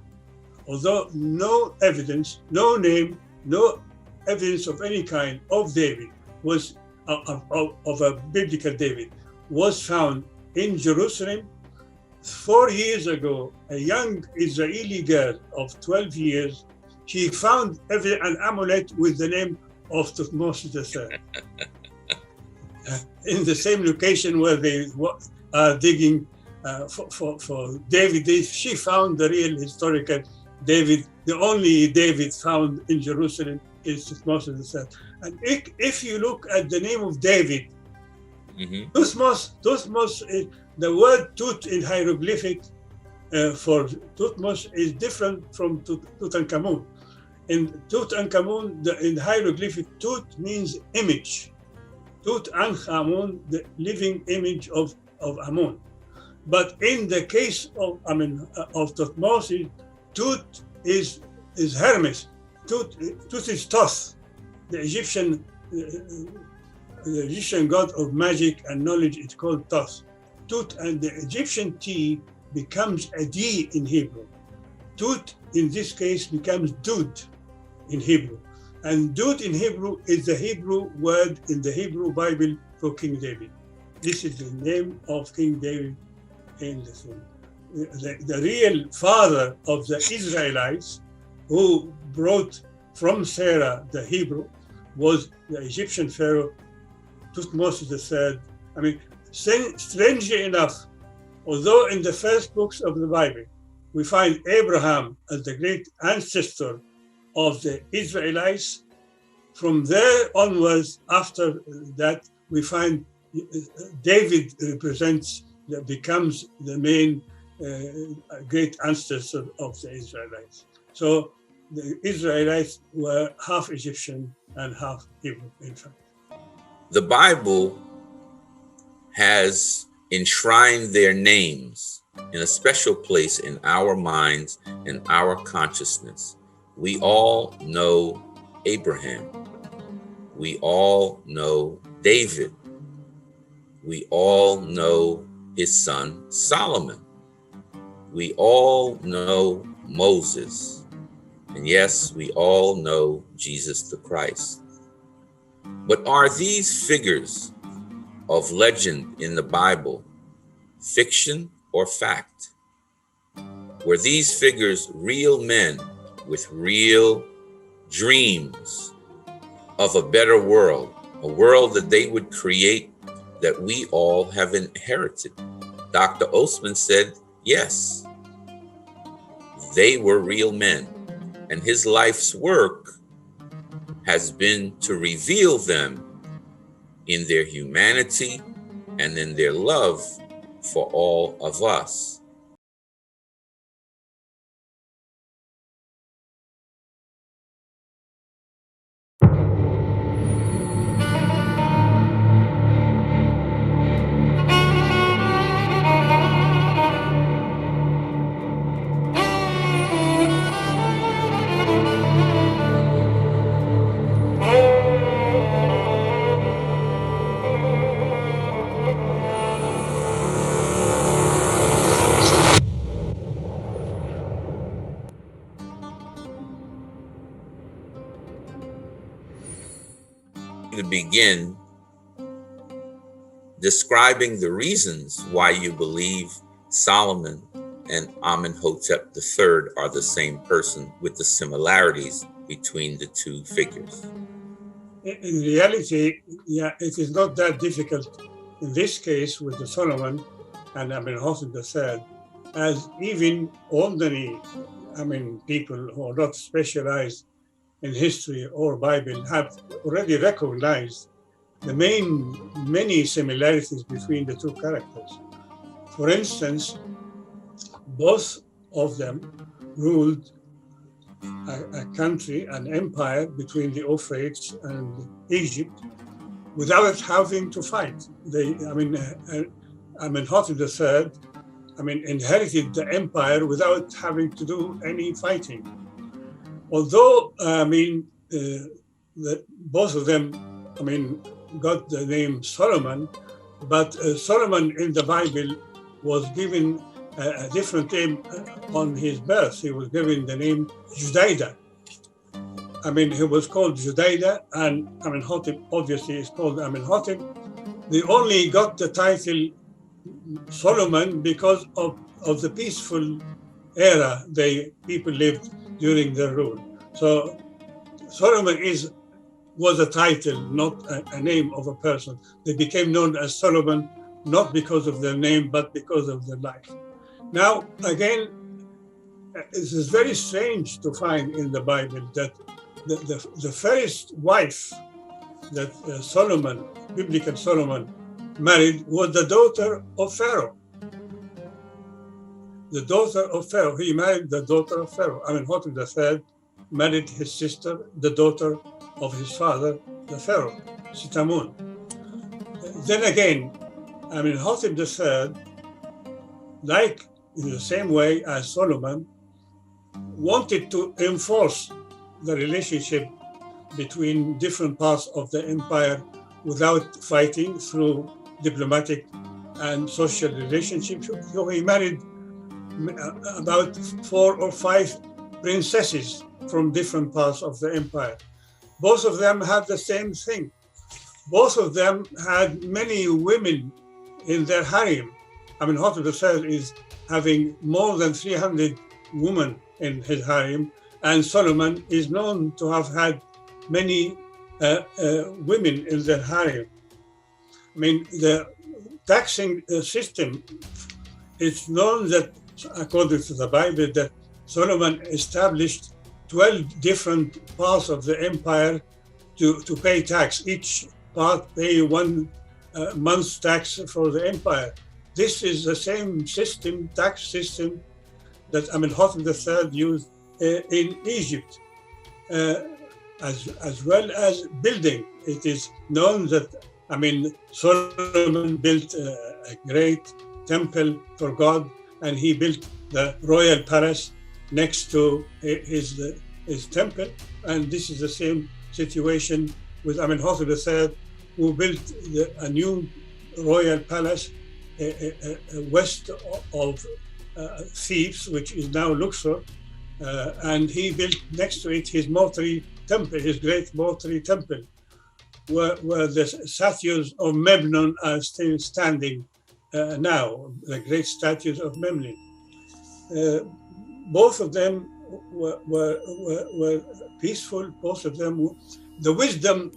although no evidence, no name, no evidence of any kind of David was of a biblical David was found in Jerusalem. 4 years ago, a young Israeli girl of 12 years, she found an amulet with the name of Tutmosis III in the same location where they are digging for David. She found the real historical David. The only David found in Jerusalem is Tutmosis III. And if you look at the name of David, Tutmos, the word Tut in hieroglyphic for Tutmos is different from Tutankhamun. In Tutankhamun, in hieroglyphic, Tut means image. Tutankhamun, the living image of Amun. But in the case of Tutmosis, Tut is Hermes. Tut is Thoth, the Egyptian god of magic and knowledge. It's called Thoth. Tut, and the Egyptian T becomes a D in Hebrew. Tut in this case becomes Dud in Hebrew. And Dud in Hebrew is the Hebrew word in the Hebrew Bible for King David. This is the name of King David in the thing. The real father of the Israelites who brought from Sarah the Hebrew was the Egyptian pharaoh Tutmosis III. Strangely enough, although in the first books of the Bible, we find Abraham as the great ancestor of the Israelites, from there onwards, after that, we find David becomes the main great ancestor of the Israelites. So the Israelites were half Egyptian and half Hebrew, in fact. The Bible has enshrined their names in a special place in our minds and our consciousness. We all know Abraham. We all know David. We all know his son Solomon. We all know Moses. And yes, we all know Jesus the Christ. But are these figures of legend in the Bible fiction or fact? Were these figures real men with real dreams of a better world, a world that they would create that we all have inherited? Dr. Osman said, yes, they were real men, and his life's work has been to reveal them in their humanity and in their love for all of us. To begin describing the reasons why you believe Solomon and Amenhotep III are the same person, with the similarities between the two figures. In reality, it is not that difficult in this case with the Solomon and Amenhotep III, as even ordinary people who are not specialized in history or Bible have already recognized the many similarities between the two characters. For instance, both of them ruled a country, an empire between the Euphrates and Egypt without having to fight. Amenhotep III, inherited the empire without having to do any fighting. Although, both of them, got the name Solomon, but Solomon in the Bible was given a different name on his birth. He was given the name Judaidah. He was called Judaidah, and Amenhotep obviously is called Amenhotep. They only got the title Solomon because of the peaceful era people lived during their rule. So Solomon was a title, not a name of a person. They became known as Solomon not because of their name, but because of their life. Now, again, it is very strange to find in the Bible that the first wife that Solomon, biblical Solomon, married was the daughter of Pharaoh. The daughter of Pharaoh. He married the daughter of Pharaoh. Amenhotep III married his sister, the daughter of his father, the Pharaoh, Sitamun. Then again, Amenhotep III, like in the same way as Solomon, wanted to enforce the relationship between different parts of the empire without fighting, through diplomatic and social relationships. So he married about 4 or 5 princesses from different parts of the empire. Both of them had the same thing. Both of them had many women in their harem. Amenhotep III is having more than 300 women in his harem, and Solomon is known to have had many women in their harem. The taxing system, it's known that, according to the Bible, that Solomon established 12 different parts of the empire to pay tax. Each part pay 1 month's tax for the empire. This is the same system, tax system, that Amenhotep III used in Egypt, as well as building. It is known that Solomon built a great temple for God and he built the royal palace next to his temple. And this is the same situation with Amenhotep III, who built a new royal palace west of Thebes, which is now Luxor, and he built next to it his mortuary temple, his great mortuary temple, where the statues of Memnon are still standing now, the great statues of Memnon. Both of them were peaceful. Both of them, the wisdom.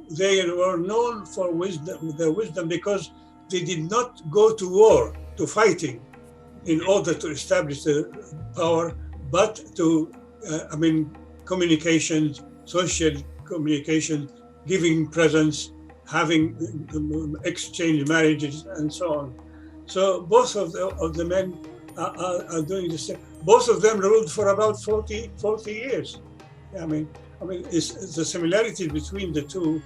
They were known for their wisdom, because they did not go to war, to fighting, in order to establish the power, but to, communications, social communication, giving presents, having exchange marriages, and so on. So both of the men are doing the same. Both of them ruled for about 40 years. It's the similarities between the two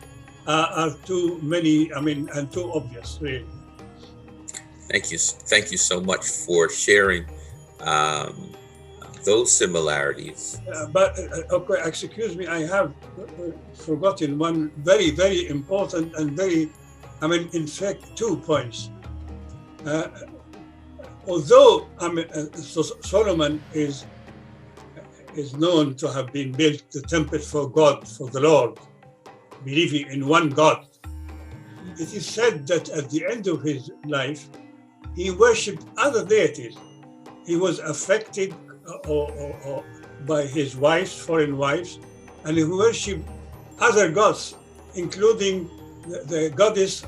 are too many, and too obvious, really. Thank you so much for sharing those similarities. Okay, excuse me, I have forgotten one very, very important and very, in fact, 2 points. Although Solomon is known to have been built the temple for God, for the Lord, believing in one God, it is said that at the end of his life, he worshipped other deities. He was affected or by his wives, foreign wives, and he worshipped other gods, including the goddess,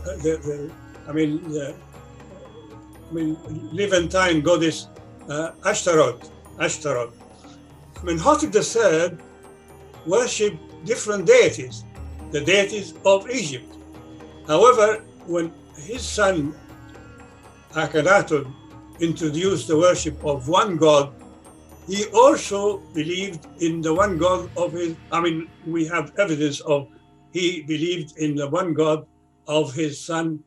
Levantine goddess Ashtaroth. Amenhotep III worshipped different deities, the deities of Egypt. However, when his son Akhenaten introduced the worship of one God, he also believed in the one God of his, we have evidence of he believed in the one God of his son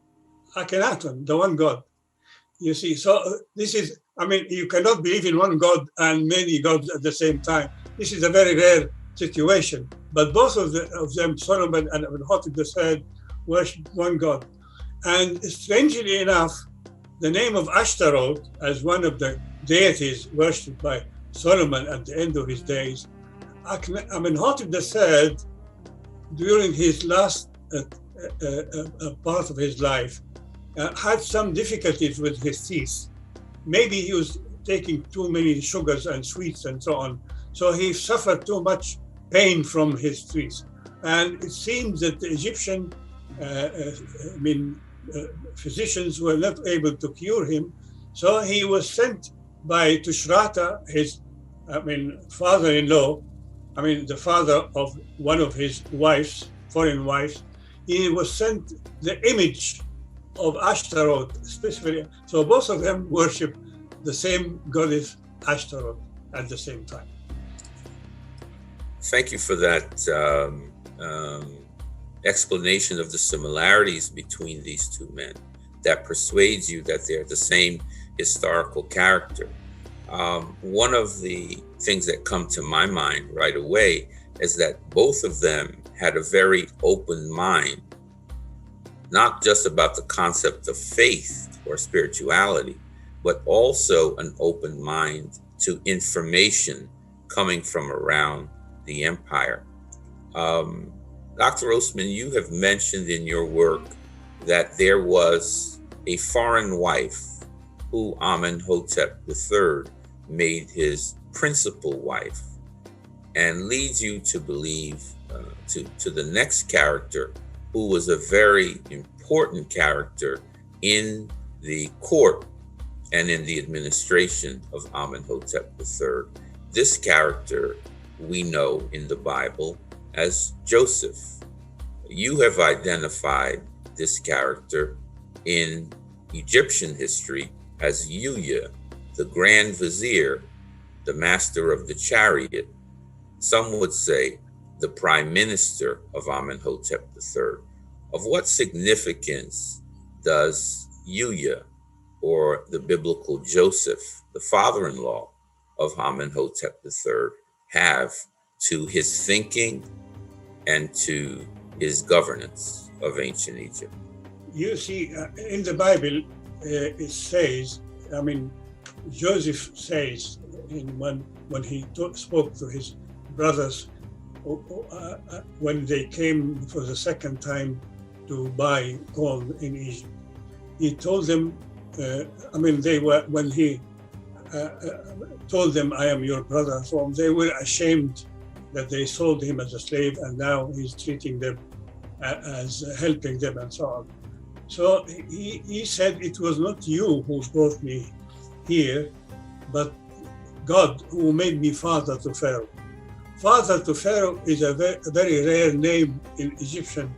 Akhenaten, the one God. You see, so this is, you cannot believe in one God and many gods at the same time. This is a very rare situation. But both of them, Solomon and Amenhotep III, worshipped one God. And strangely enough, the name of Ashtaroth, as one of the deities worshipped by Solomon at the end of his days, Amenhotep III, during his last part of his life, had some difficulties with his teeth. Maybe he was taking too many sugars and sweets and so on. So he suffered too much pain from his teeth. And it seems that the Egyptian physicians were not able to cure him. So he was sent by Tushratta, his father-in-law, the father of one of his wives, foreign wives. He was sent the image of Ashtaroth specifically. So both of them worship the same goddess Ashtaroth at the same time. Thank you for that explanation of the similarities between these two men that persuades you that they're the same historical character. One of the things that come to my mind right away is that both of them had a very open mind, not just about the concept of faith or spirituality, but also an open mind to information coming from around the empire. Dr. Osman, you have mentioned in your work that there was a foreign wife who Amenhotep III made his principal wife, and leads you to believe to the next character, who was a very important character in the court and in the administration of Amenhotep III. This character we know in the Bible as Joseph. You have identified this character in Egyptian history as Yuya, the Grand Vizier, the master of the chariot. Some would say the prime minister of Amenhotep III. Of what significance does Yuya or the biblical Joseph, the father-in-law of Amenhotep III, have to his thinking and to his governance of ancient Egypt? You see, in the Bible, it says, Joseph says when he spoke to his brothers when they came for the second time to buy gold in Egypt, he told them, when he told them, I am your brother, so they were ashamed that they sold him as a slave, and now he's treating them as helping them and so on. So he said, it was not you who brought me here, but God who made me father to Pharaoh. Father to Pharaoh is a very rare name in Egyptian.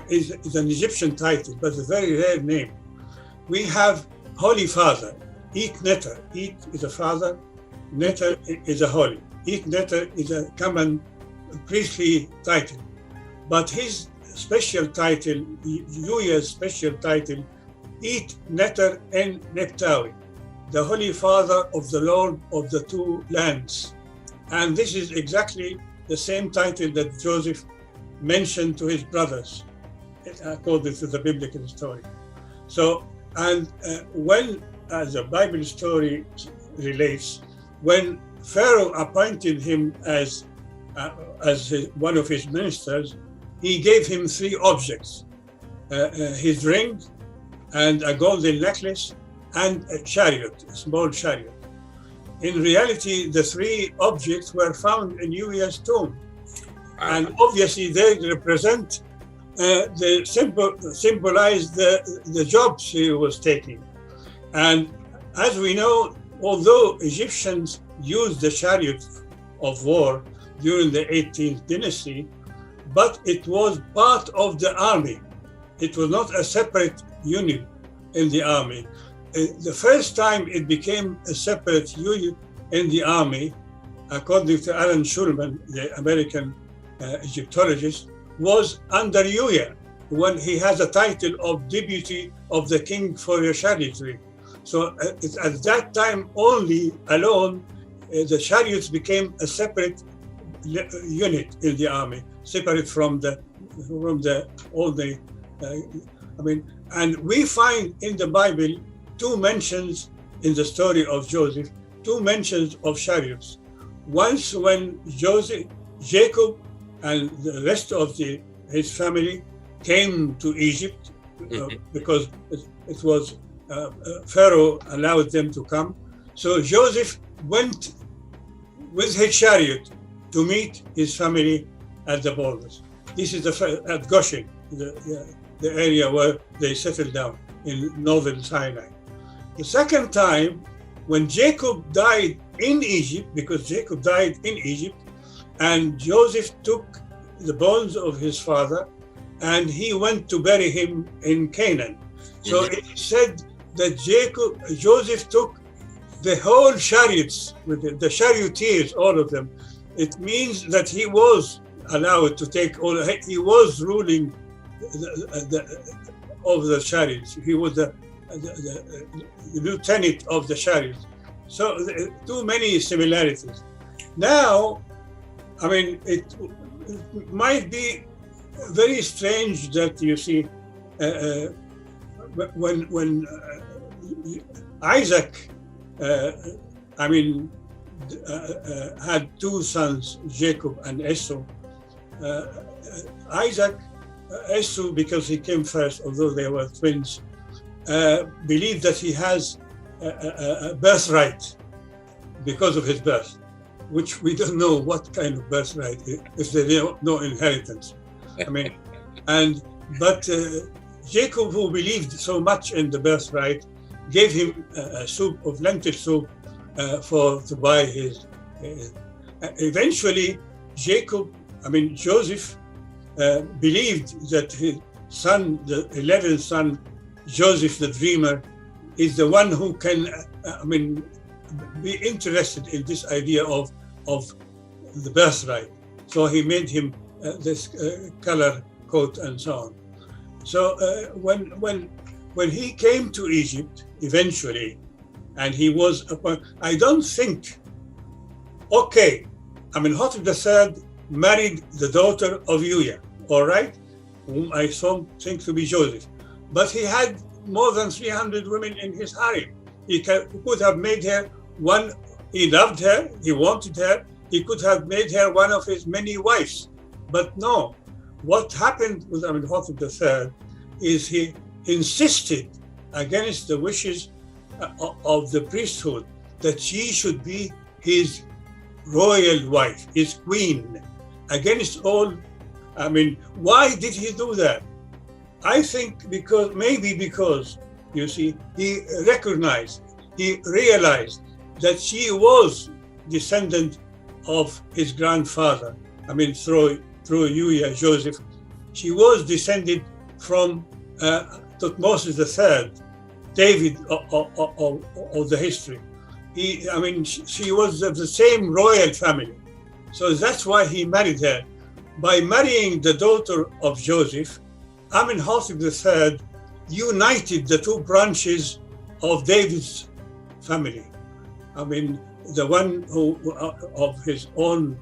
It's an Egyptian title, but a very rare name. We have Holy Father, Ik Neter. Ik is a father, Neter is a holy. Ik Neter is a common priestly title. But his special title, Yuya's special title, Ik Neter en Neptawi, the Holy Father of the Lord of the two lands. And this is exactly the same title that Joseph mentioned to his brothers, according to the biblical story. So, and when, as the Bible story relates, when Pharaoh appointed him as one of his ministers, he gave him three objects, his ring and a golden necklace and a chariot, a small chariot. In reality, the three objects were found in Yuya's tomb. And obviously they represent, symbolize the jobs he was taking. And as we know, although Egyptians used the chariot of war during the 18th dynasty, but it was part of the army. It was not a separate unit in the army. The first time it became a separate unit in the army, according to Alan Schulman, the American Egyptologist, was under Yuya, when he has a title of Deputy of the King for Chariotry. So at that time only, alone, the chariots became a separate unit in the army, separate from and we find in the Bible two mentions in the story of Joseph, two mentions of chariots. Once when Jacob and the rest of his family came to Egypt, because it was Pharaoh allowed them to come. So Joseph went with his chariot to meet his family at the borders. This is at Goshen, the area where they settled down in northern Sinai. The second time, when Jacob died in Egypt, because Jacob died in Egypt, and Joseph took the bones of his father and he went to bury him in Canaan. So it is said that Joseph took the whole chariots, with the charioteers, all of them. It means that he was allowed to take all, he was ruling over the chariots. He was the lieutenant of the chariots. So too many similarities. Now, it might be very strange that you see when Isaac, had two sons, Jacob and Esau. Esau, because he came first, although they were twins, believed that he has a birthright because of his birth, which we don't know what kind of birthright, if there is no inheritance. But Jacob, who believed so much in the birthright, gave him a soup of lentil soup to buy his. Eventually, Joseph believed that his son, the 11th son, Joseph the dreamer, is the one who can, be interested in this idea of the birthright. So he made him this color coat and so on. So when when he came to Egypt eventually, and he was I don't think, okay, Amenhotep III married the daughter of Uya, all right, whom I think to be Joseph, but he had more than 300 women in his harem. He could have made her one. He loved her, he wanted her, he could have made her one of his many wives. But no, what happened with Amenhotep III is he insisted against the wishes of the priesthood that she should be his royal wife, his queen, against all. Why did he do that? I think because, you see, he recognized, he realized that she was descendant of his grandfather. Through Uya, Joseph, she was descended from Thutmose III, David of the history. She was of the same royal family. So that's why he married her. By marrying the daughter of Joseph, Amenhotep III united the two branches of David's family. The one who of his own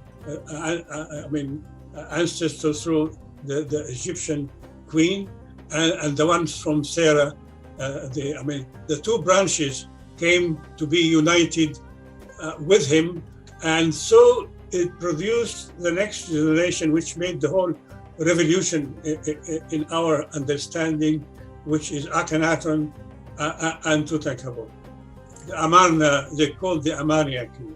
ancestor through the Egyptian queen, and the ones from Sarah. The two branches came to be united with him, and so it produced the next generation, which made the whole revolution in our understanding, which is Akhenaten and Tutankhamun. The Amarna, they called the Amarna king.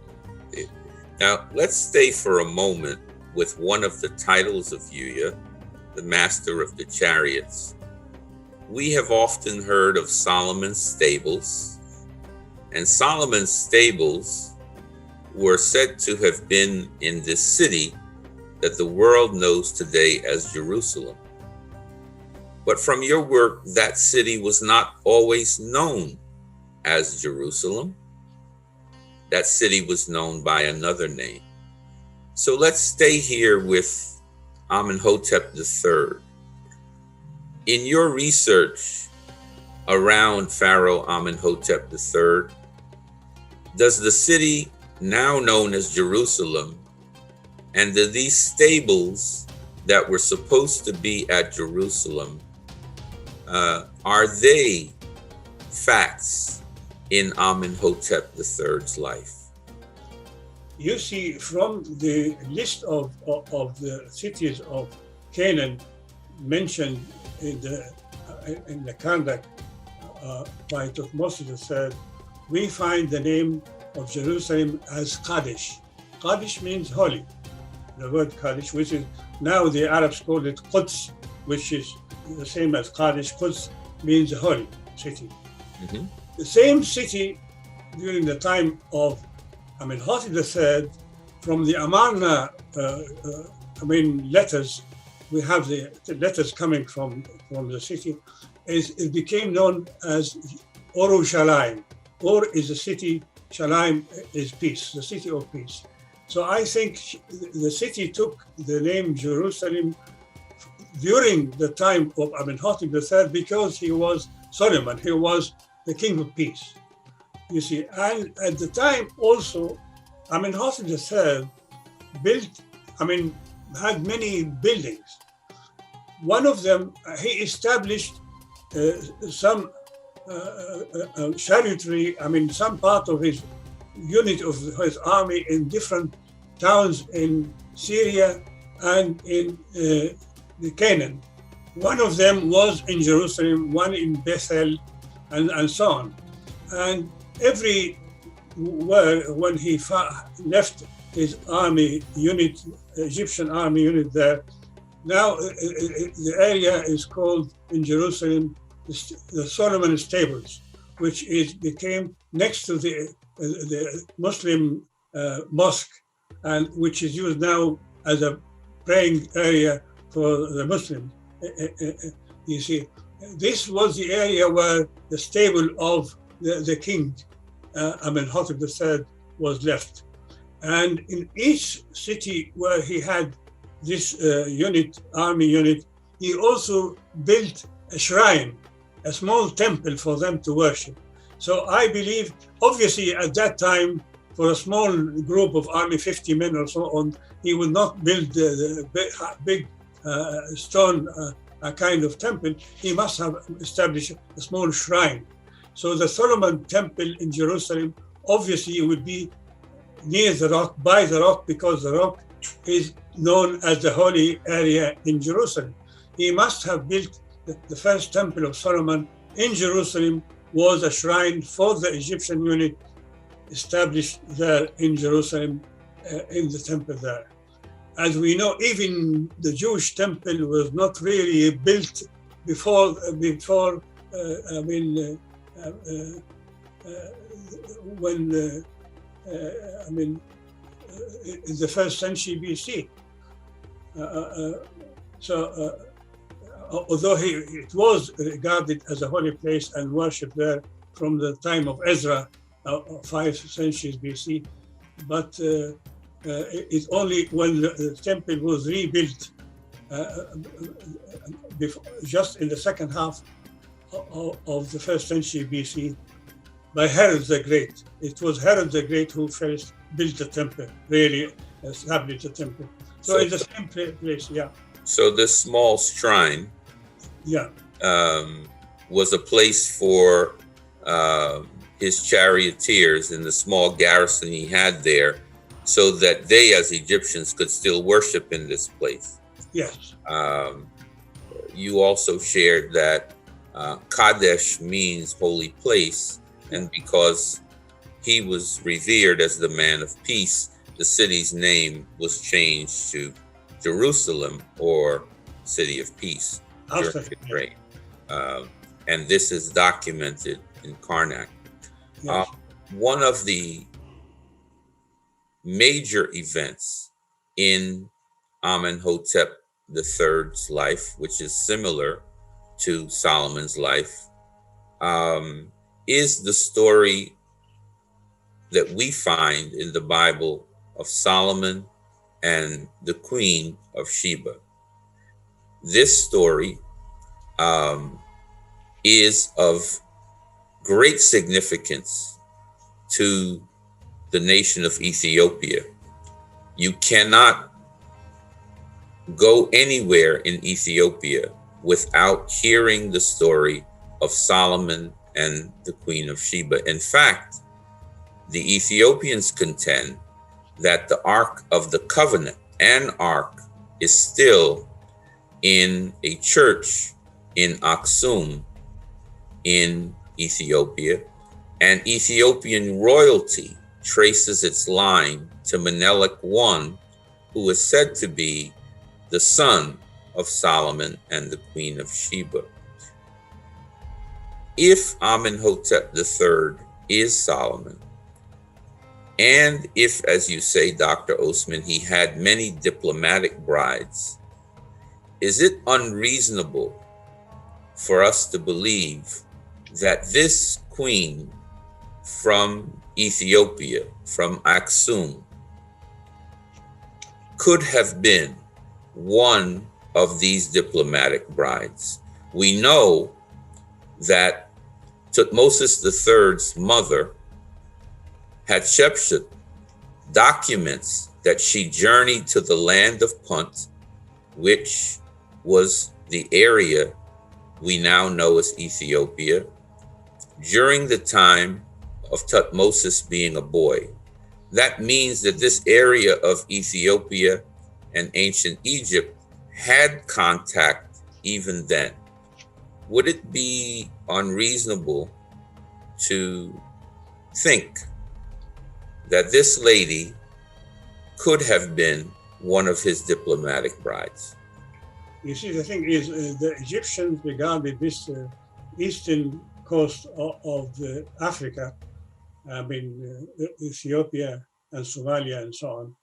Now, let's stay for a moment with one of the titles of Uya, the master of the chariots. We have often heard of Solomon's stables, and Solomon's stables were said to have been in this city that the world knows today as Jerusalem. But from your work, that city was not always known as Jerusalem. That city was known by another name. So let's stay here with Amenhotep III. In your research around Pharaoh Amenhotep III, does the city now known as Jerusalem, and do these stables that were supposed to be at Jerusalem, are they facts in Amenhotep III's life? You see, from the list of the cities of Canaan mentioned in the Kandak by Thutmose III, we find the name of Jerusalem as Kadesh. Kadesh means holy. The word Kadesh, which is now the Arabs call it Quds, which is the same as Kadesh. Quds means holy city. Mm-hmm. The same city during the time of Amenhotep III, from the Amarna letters, we have the letters coming from the city, it became known as Orushalayim. Or is the city, Shalayim is peace, the city of peace. So I think the city took the name Jerusalem during the time of Amenhotep III because he was Solomon, he was the king of peace. You see, and at the time also, Amenhotep III had many buildings. One of them, he established some chariotry, some part of his unit of his army in different towns in Syria and in Canaan. One of them was in Jerusalem, one in Bethel, and so on. And everywhere when he left his army unit, Egyptian army unit there, now the area is called in Jerusalem the Solomon Stables, which became next to the Muslim mosque, and which is used now as a praying area for the Muslims. You see, this was the area where the stable of the king, Amenhotep III, was left. And in each city where he had this army unit, he also built a shrine a small temple for them to worship. So I believe, obviously at that time, for a small group of army, 50 men or so on, he would not build the big stone kind of temple. He must have established a small shrine. So the Solomon temple in Jerusalem, obviously it would be near the rock, by the rock, because the rock is known as the holy area in Jerusalem. He must have built the first temple of Solomon in Jerusalem, was a shrine for the Egyptian unit established there in Jerusalem, in the temple there. As we know, even the Jewish temple was not really built before in the first century BC. Although it was regarded as a holy place and worshipped there from the time of Ezra, 5 centuries BC, but it's only when the temple was rebuilt just in the second half of the first century BC by Herod the Great. It was Herod the Great who first built the temple, really established the temple. So it's the same place, yeah. So this small shrine, yeah, was a place for his charioteers in the small garrison he had there, so that they, as Egyptians, could still worship in this place. Yes. You also shared that Kadesh means holy place, and because he was revered as the man of peace, the city's name was changed to Jerusalem, or City of Peace. And this is documented in Karnak. Yes. One of the major events in Amenhotep III's life, which is similar to Solomon's life, is the story that we find in the Bible of Solomon and the Queen of Sheba. This story is of great significance to the nation of Ethiopia. You cannot go anywhere in Ethiopia without hearing the story of Solomon and the Queen of Sheba. In fact, the Ethiopians contend that the Ark of the Covenant, an ark, is still in a church in Aksum in Ethiopia, and Ethiopian royalty traces its line to Menelik I, who is said to be the son of Solomon and the Queen of Sheba. If Amenhotep III is Solomon, and if, as you say, Dr. Osman, he had many diplomatic brides, is it unreasonable for us to believe that this queen from Ethiopia, from Aksum, could have been one of these diplomatic brides? We know that Tutmosis III's mother, Hatshepsut, documents that she journeyed to the land of Punt, which was the area we now know as Ethiopia, during the time of Tutmosis being a boy. That means that this area of Ethiopia and ancient Egypt had contact even then. Would it be unreasonable to think that this lady could have been one of his diplomatic brides? You see, the thing is, the Egyptians regarded this eastern coast of Africa, Ethiopia and Somalia and so on,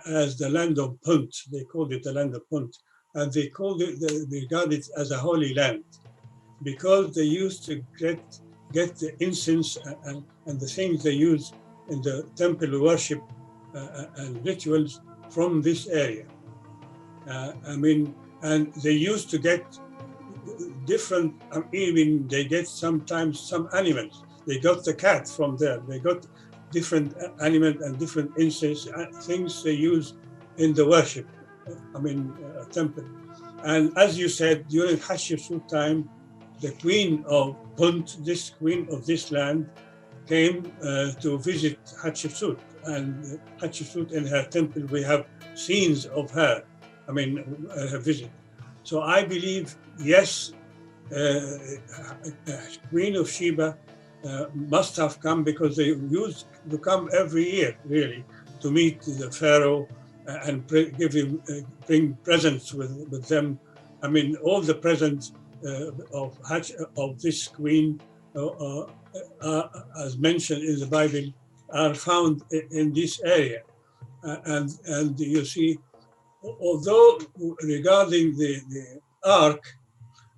as the land of Punt. They called it the land of Punt. And they regarded it as a holy land, because they used to get the incense and the things they use in the temple worship and rituals from this area. And they used to get different, even they get sometimes some animals. They got the cat from there. They got different animals and different insects, things they use in the worship, temple. And as you said, during Hatshepsut time, the queen of Punt, this queen of this land, came to visit Hatshepsut. And Hatshepsut in her temple, we have scenes of her, her visit. So I believe, yes, Queen of Sheba must have come, because they used to come every year, really, to meet the Pharaoh and bring presents with them. All the presents of this queen, as mentioned in the Bible, are found in this area. And you see, although regarding the ark,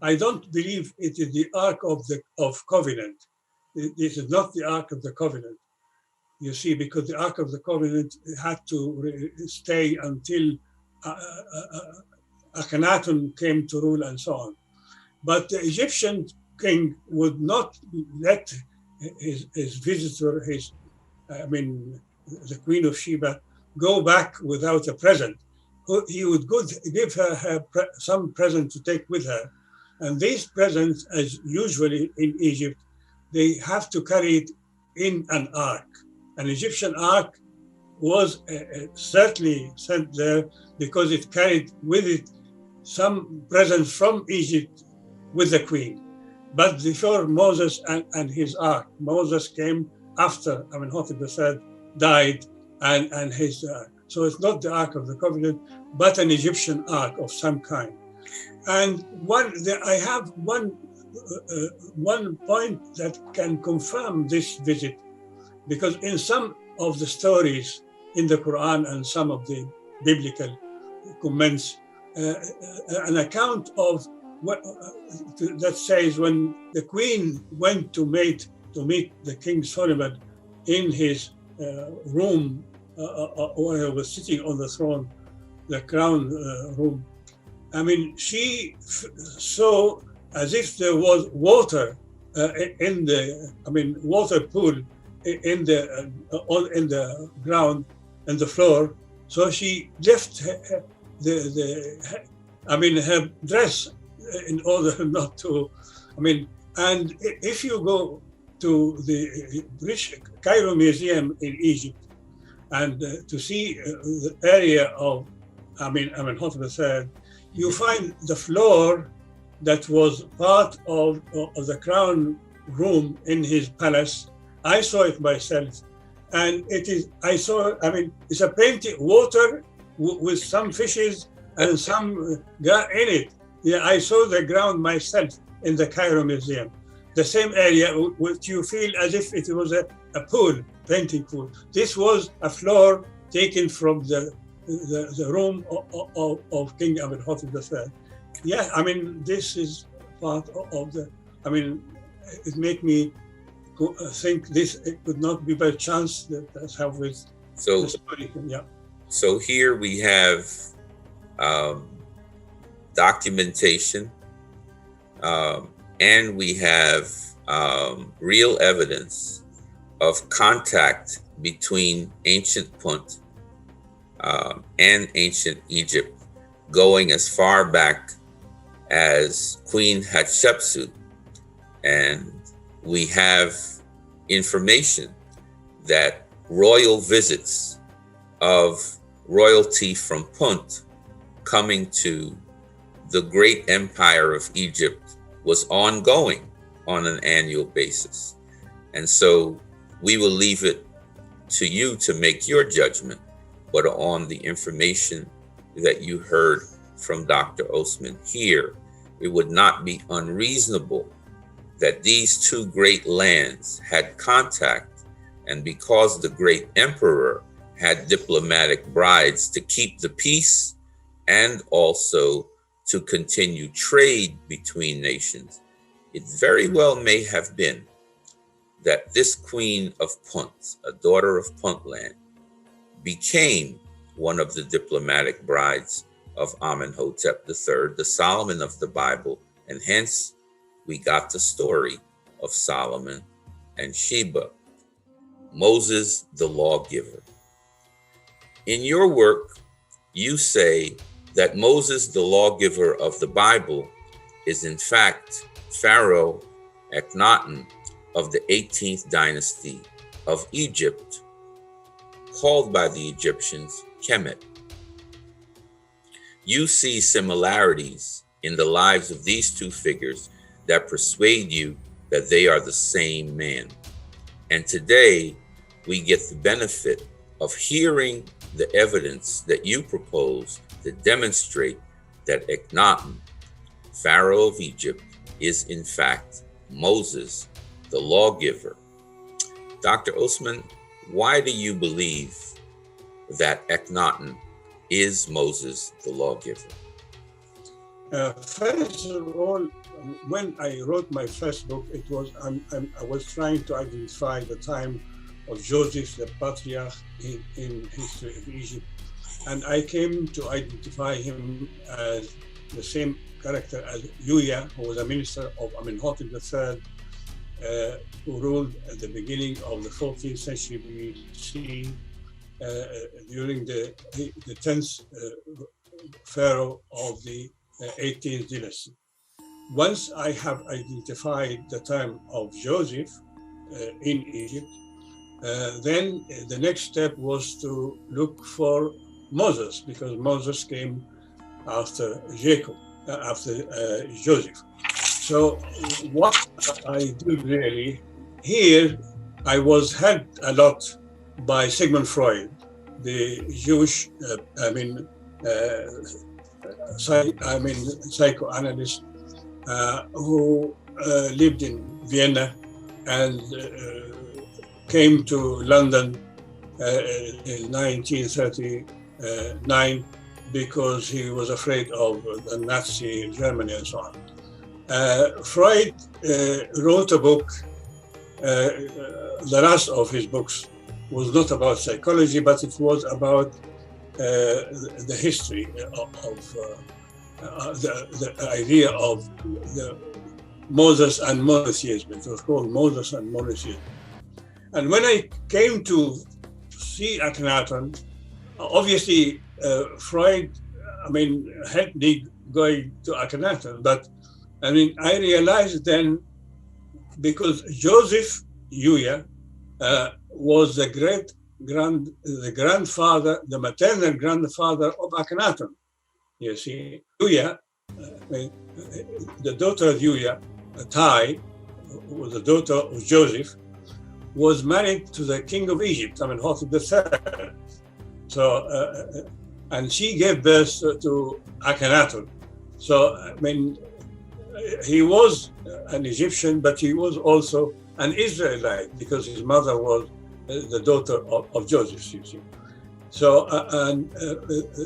I don't believe it is the Ark of Covenant. This is not the Ark of the Covenant. You see, because the Ark of the Covenant had to stay until Akhenaten came to rule and so on. But the Egyptian king would not let his visitor, the Queen of Sheba, go back without a present. He would give her some present to take with her. And these presents, as usually in Egypt, they have to carry it in an ark. An Egyptian ark was certainly sent there because it carried with it some presents from Egypt with the queen. But before Moses and his ark, Moses came after Amenhotep III died and his ark. So it's not the Ark of the Covenant, but an Egyptian ark of some kind. And I have one point that can confirm this visit, because in some of the stories in the Quran and some of the biblical comments, an account of that says when the queen went to meet the King Solomon in his room, when he was sitting on the throne, the crown room. She saw as if there was water in the, water pool in the ground and the floor. So she left her dress in order not to, and if you go to the British Cairo Museum in Egypt and to see the area of Amenhotep III, you find the floor that was part of the crown room in his palace. I saw it myself, and it's a painted water with some fishes and some in it. Yeah, I saw the ground myself in the Cairo Museum. The same area which you feel as if it was a pool, painting pool. This was a floor taken from the room of King Amenhotep III. Yeah, this is part of the, it made me think it could not be by chance that's how with the story. Yeah. So here we have documentation, and we have real evidence of contact between ancient Punt and ancient Egypt, going as far back as Queen Hatshepsut. And we have information that royal visits of royalty from Punt coming to the great empire of Egypt was ongoing on an annual basis. And so we will leave it to you to make your judgment, but on the information that you heard from Dr. Osman here, it would not be unreasonable that these two great lands had contact, and because the great emperor had diplomatic brides to keep the peace and also to continue trade between nations, it very well may have been that this queen of Punt, a daughter of Puntland, became one of the diplomatic brides of Amenhotep III, the Solomon of the Bible, and hence we got the story of Solomon and Sheba, Moses the lawgiver. In your work, you say that Moses the lawgiver of the Bible is in fact Pharaoh Akhenaten of the 18th dynasty of Egypt, called by the Egyptians Kemet. You see similarities in the lives of these two figures that persuade you that they are the same man. And today, we get the benefit of hearing the evidence that you propose to demonstrate that Akhenaten, Pharaoh of Egypt, is in fact Moses, the lawgiver. Dr. Osman, why do you believe that Akhenaten is Moses, the lawgiver? First of all, when I wrote my first book, I was trying to identify the time of Joseph, the Patriarch in history of Egypt, and I came to identify him as the same character as Yuya, who was a minister of Amenhotep III, who ruled at the beginning of the 14th century BC, during the 10th pharaoh of the 18th dynasty. Once I have identified the time of Joseph in Egypt, then the next step was to look for Moses, because Moses came after Joseph. So what I did really here, I was helped a lot by Sigmund Freud, the Jewish, psychoanalyst who lived in Vienna and came to London in 1939 because he was afraid of the Nazi Germany and so on. Freud wrote a book. The rest of his books was not about psychology, but it was about the history of the idea of the Moses and monotheism. It was called Moses and monotheism. And when I came to see Akhenaten, obviously Freud, helped me going to Akhenaten, but I realized then, because Joseph Yuya was the grandfather, the maternal grandfather of Akhenaten. You see, Yuya, the daughter of Yuya, Tai, who was the daughter of Joseph, was married to the king of Egypt, Amenhotep III. So, and she gave birth to Akhenaten. So, he was an Egyptian, but he was also an Israelite because his mother was the daughter of Joseph, you see. So,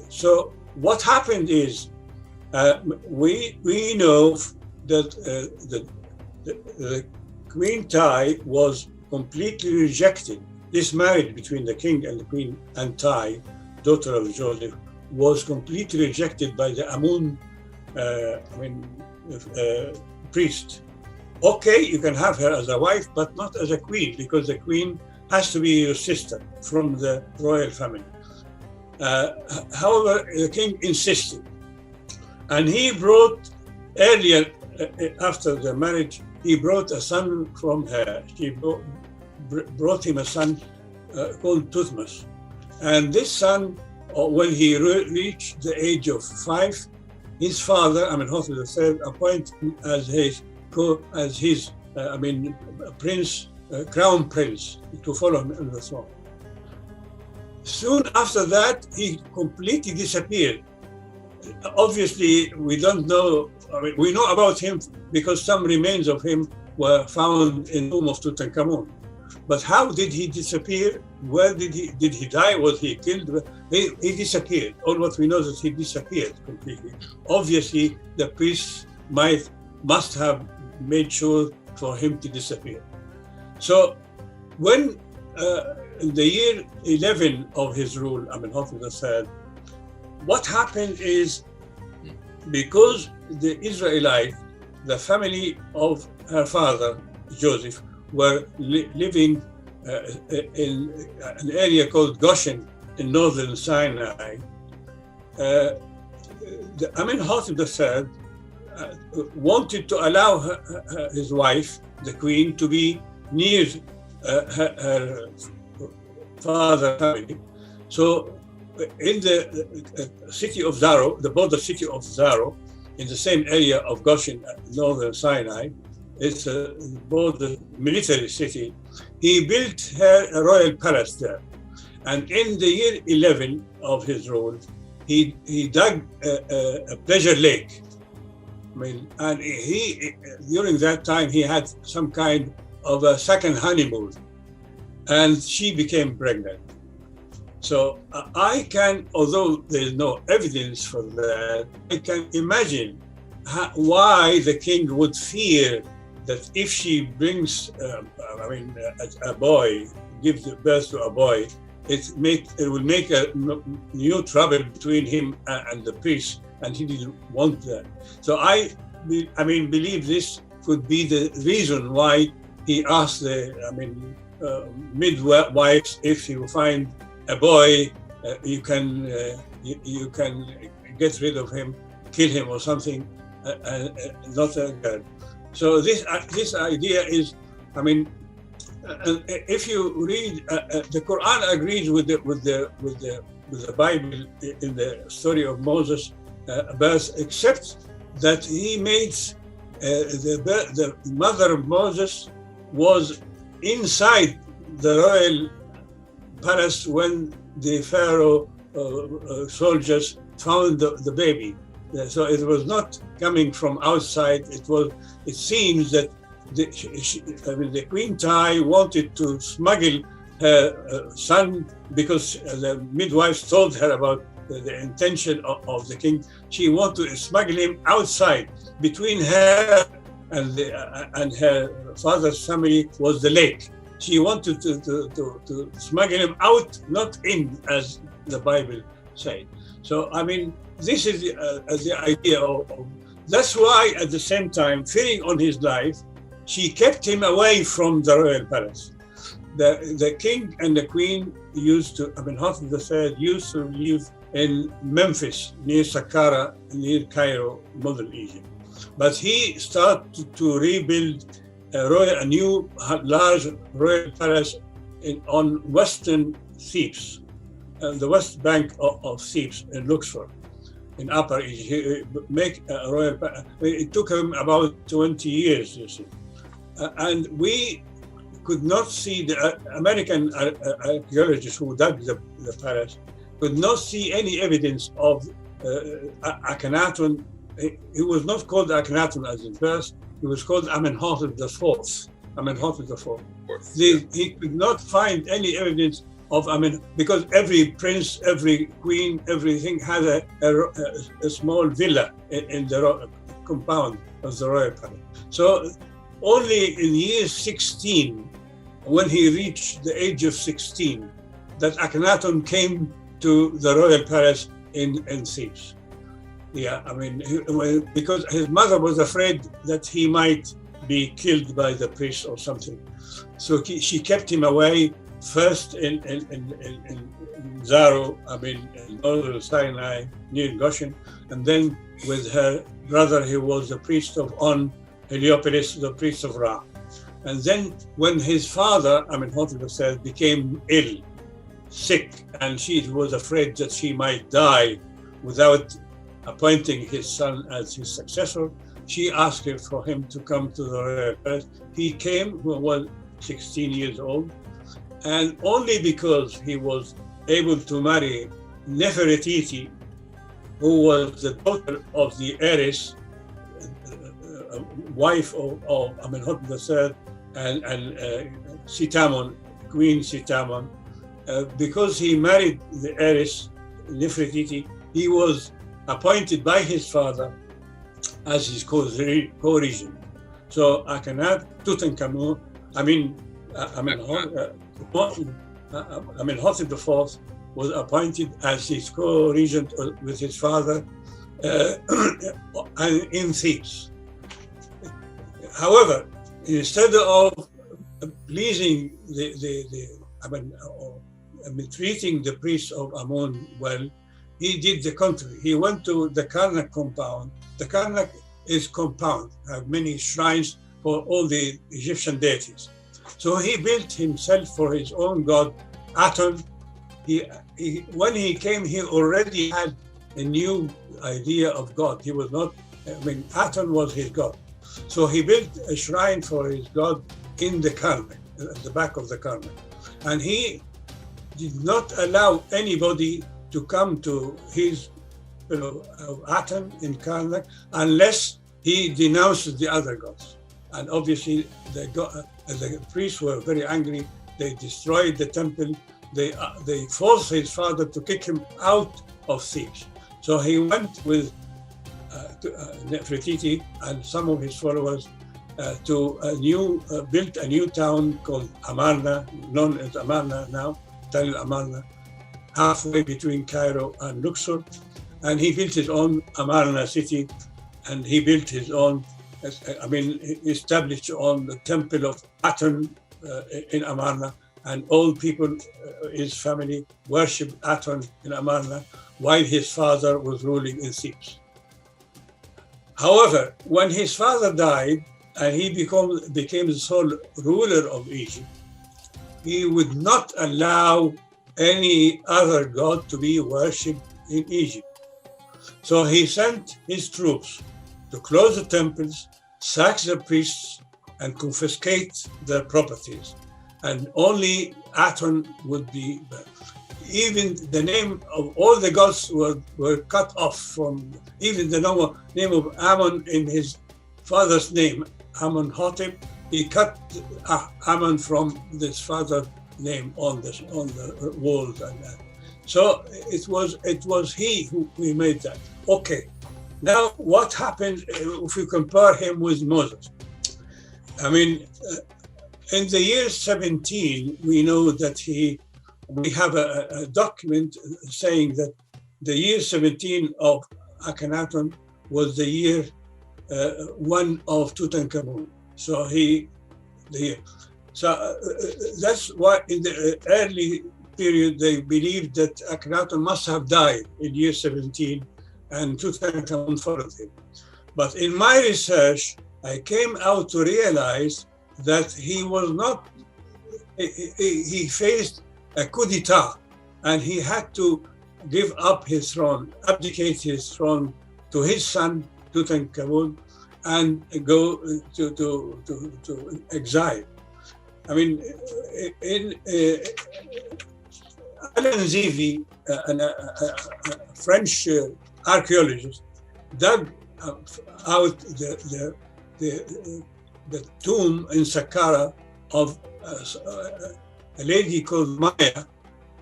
so what happened is, we know that the Queen Tai was completely rejected. This marriage between the king and the queen and Tai, daughter of Joseph, was completely rejected by the Amun priest. Okay, you can have her as a wife, but not as a queen, because the queen has to be your sister from the royal family. However, the king insisted, and he brought earlier, after the marriage, he brought a son from her. She brought him a son called Tutmos. And this son, when he reached the age of 5, his father, Amenhotep III, appointed him as his prince, crown prince, to follow him on the throne. Soon after that, he completely disappeared. Obviously, we don't know. We know about him because some remains of him were found in the tomb of Tutankhamun. But how did he disappear? Where did he die? Was he killed? He disappeared. All what we know is that he disappeared completely. Obviously, the priests must have made sure for him to disappear. So when in the year 11 of his rule, Amenhotep III, what happened is, because the Israelites the family of her father, Joseph, were living in an area called Goshen in northern Sinai. Amenhotep III wanted to allow his wife, the queen, to be near her father's family. So in the city of Zaro, the border city of Zaro, in the same area of Goshen, northern Sinai, it's a border military city. He built her a royal palace there. And in the year 11 of his rule, he dug a pleasure lake. And during that time, he had some kind of a second honeymoon, and she became pregnant. So I can, although there's no evidence for that, I can imagine why the king would fear that if she brings, a boy, gives birth to a boy, it will make a new trouble between him and the priest, and he didn't want that. So I believe this could be the reason why he asked the midwives, if you find a boy, you can get rid of him, kill him or something, not a girl. So this idea is, if you read the Quran agrees with the Bible in the story of Moses' birth, except that he made the mother of Moses was inside the royal palace when the Pharaoh soldiers found the baby. So it was not coming from outside. It seems that the Queen Tai wanted to smuggle her son, because the midwives told her about the intention of the king. She wanted to smuggle him outside. Between her and her father's family was the lake. She wanted to smuggle him out, not in, as the Bible said. So, this is the idea of. That's why, at the same time, fearing on his life, she kept him away from the royal palace. The king and the queen Amenhotep III used to live in Memphis, near Saqqara, near Cairo, modern Egypt. But he started to rebuild a new large royal palace on western Thebes, the west bank of Thebes in Luxor, in Upper Egypt. He make a royal palace. It took him about 20 years, you see. And we could not see, the American archaeologists who dug the palace could not see any evidence of Akhenaten. He was not called Akhenaten as in birth. He was called Amenhotep IV. Amenhotep IV. He could not find any evidence of because every prince, every queen, everything had a small villa in the compound of the royal palace. So only in year 16, when he reached the age of 16, that Akhenaten came to the royal palace in Thebes. Yeah, because his mother was afraid that he might be killed by the priest or something. So she kept him away, first in Zaro, in northern Sinai, near Goshen, and then with her brother, he was the priest of On, Heliopolis, the priest of Ra. And then when his father, Amenhotep III, became ill, sick, and she was afraid that she might die without appointing his son as his successor, she asked for him to come to the royal palace. He came, who was 16 years old, and only because he was able to marry Nefertiti, who was the daughter of the heiress, wife of Amenhotep III and Sitamon, Queen Sitamon. Because he married the heiress, Nefertiti, he was appointed by his father as his co-regent. So Akhenaten, Tutankhamun, Amenhotep IV was appointed as his co-regent with his father in Thebes. However, instead of pleasing treating the priests of Ammon well, he did the contrary. He went to the Karnak compound. The Karnak is compound, have many shrines for all the Egyptian deities. So he built himself for his own god, Aton. When he came, he already had a new idea of God. He was not, Aton was his god. So he built a shrine for his god in the Karnak, at the back of the Karnak. And he did not allow anybody to come to his Aton in Karnak unless he denounced the other gods. And obviously the priests were very angry. They destroyed the temple. They forced his father to kick him out of Thebes. So he went with Nefertiti and some of his followers built a new town called Amarna, known as Amarna now, Tel Amarna, halfway between Cairo and Luxor. And he built his own Amarna city, and he built his own, established on the temple of Aton in Amarna, and all people, his family, worshipped Aton in Amarna while his father was ruling in Thebes. However, when his father died and he became the sole ruler of Egypt, he would not allow any other god to be worshipped in Egypt. So he sent his troops to close the temples, sack the priests, and confiscate their properties. And only Aton would be burned. Even the name of all the gods were cut off from, even the name of Ammon in his father's name, Ammon-hotep, he cut Ammon from his father's name on the walls and that. So it was he who made that. Okay, now what happened if you compare him with Moses? In the year 17, we know that we have a document saying that the year 17 of Akhenaten was the year 1 of Tutankhamun. So that's why in the early period they believed that Akhenaten must have died in year 17 and Tutankhamun followed him. But in my research, I came out to realize that he was not, he faced a coup d'etat, and he had to give up his throne, abdicate his throne to his son Tutankhamun, and go to exile. Alan Zivi, a French archaeologist, dug out the tomb in Saqqara of a lady called Maya,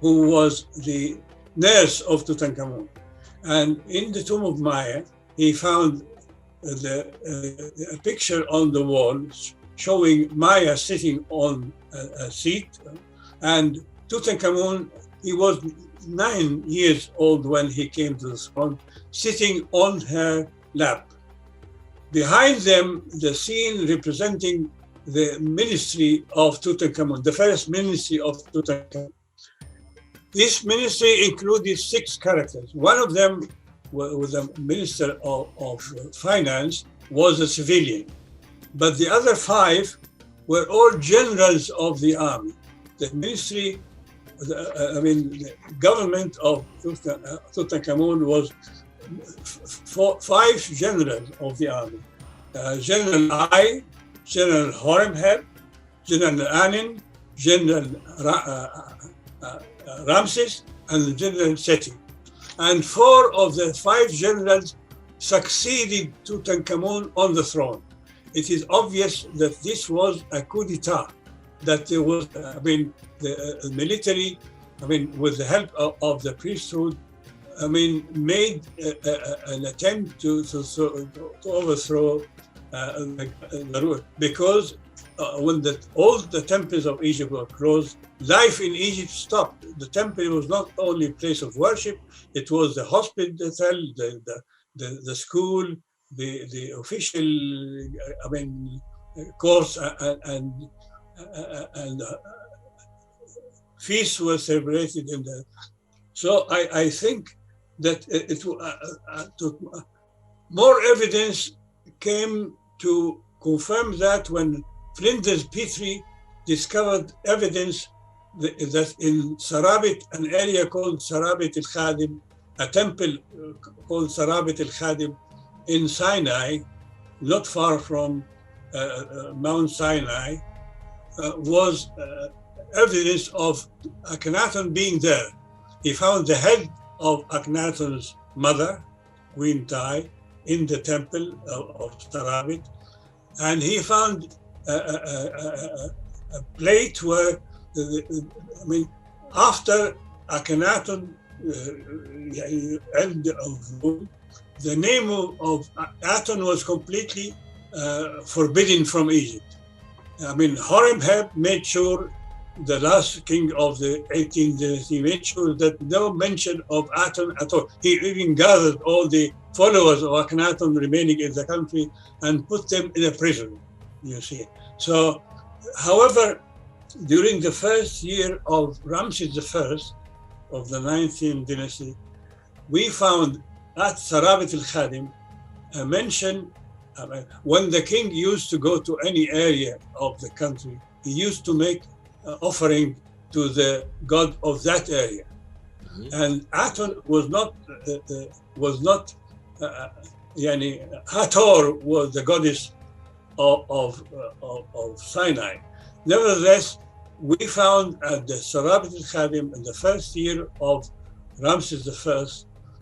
who was the nurse of Tutankhamun. And in the tomb of Maya, he found a picture on the wall showing Maya sitting on a seat. And Tutankhamun, he was 9 years old when he came to the throne, sitting on her lap. Behind them, the scene representing the ministry of Tutankhamun, the first ministry of Tutankhamun. This ministry included 6 characters. One of them was a minister of finance, was a civilian. But the other 5 were all generals of the army. The ministry, the government of Tutankhamun was 5 generals of the army. General Ai, General Horemheb, General Anin, General Ramses, and General Seti. And 4 of the 5 generals succeeded Tutankhamun on the throne. It is obvious that this was a coup d'etat, that there was, the military, with the help of the priesthood, made an attempt to overthrow the rule, because when all the temples of Egypt were closed, life in Egypt stopped. The temple was not only a place of worship; it was the hospital, the school, the official, courts and feasts were celebrated in the. So I think that more evidence came to confirm that when Flinders Petrie discovered evidence that in Sarabit, an area called Sarabit al-Khadim, a temple called Sarabit al-Khadim in Sinai, not far from Mount Sinai, was evidence of Akhenaten being there. He found the head of Akhenaten's mother, Queen Tai, in the temple of Sarabit, and he found a plate where, after Akhenaten end of rule, the name of Aten was completely forbidden from Egypt. Horemheb made sure, the last king of the 18th dynasty, made sure that no mention of Aten at all. He even gathered all the followers of Akhenaten remaining in the country and put them in a prison, you see. So, however, during the first year of Ramses I of the 19th dynasty, we found at Sarabit al-Khadim a mention. When the king used to go to any area of the country, he used to make offering to the god of that area. Mm-hmm. And Aten was not Hathor was the goddess of Sinai. Nevertheless, we found at the Sarabit al-Khadim in the first year of Ramses I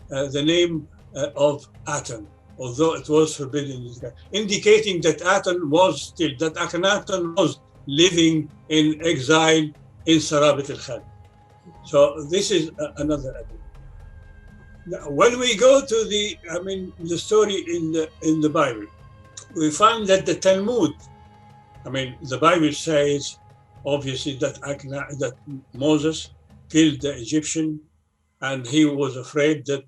the name of Aten, although it was forbidden, indicating that Aten was still, that Akhenaten was living in exile in Sarabit al-Khadim. So this is another evidence. Now, when we go to the story in the Bible, we find that the Talmud, the Bible says, obviously, that Moses killed the Egyptian, and he was afraid that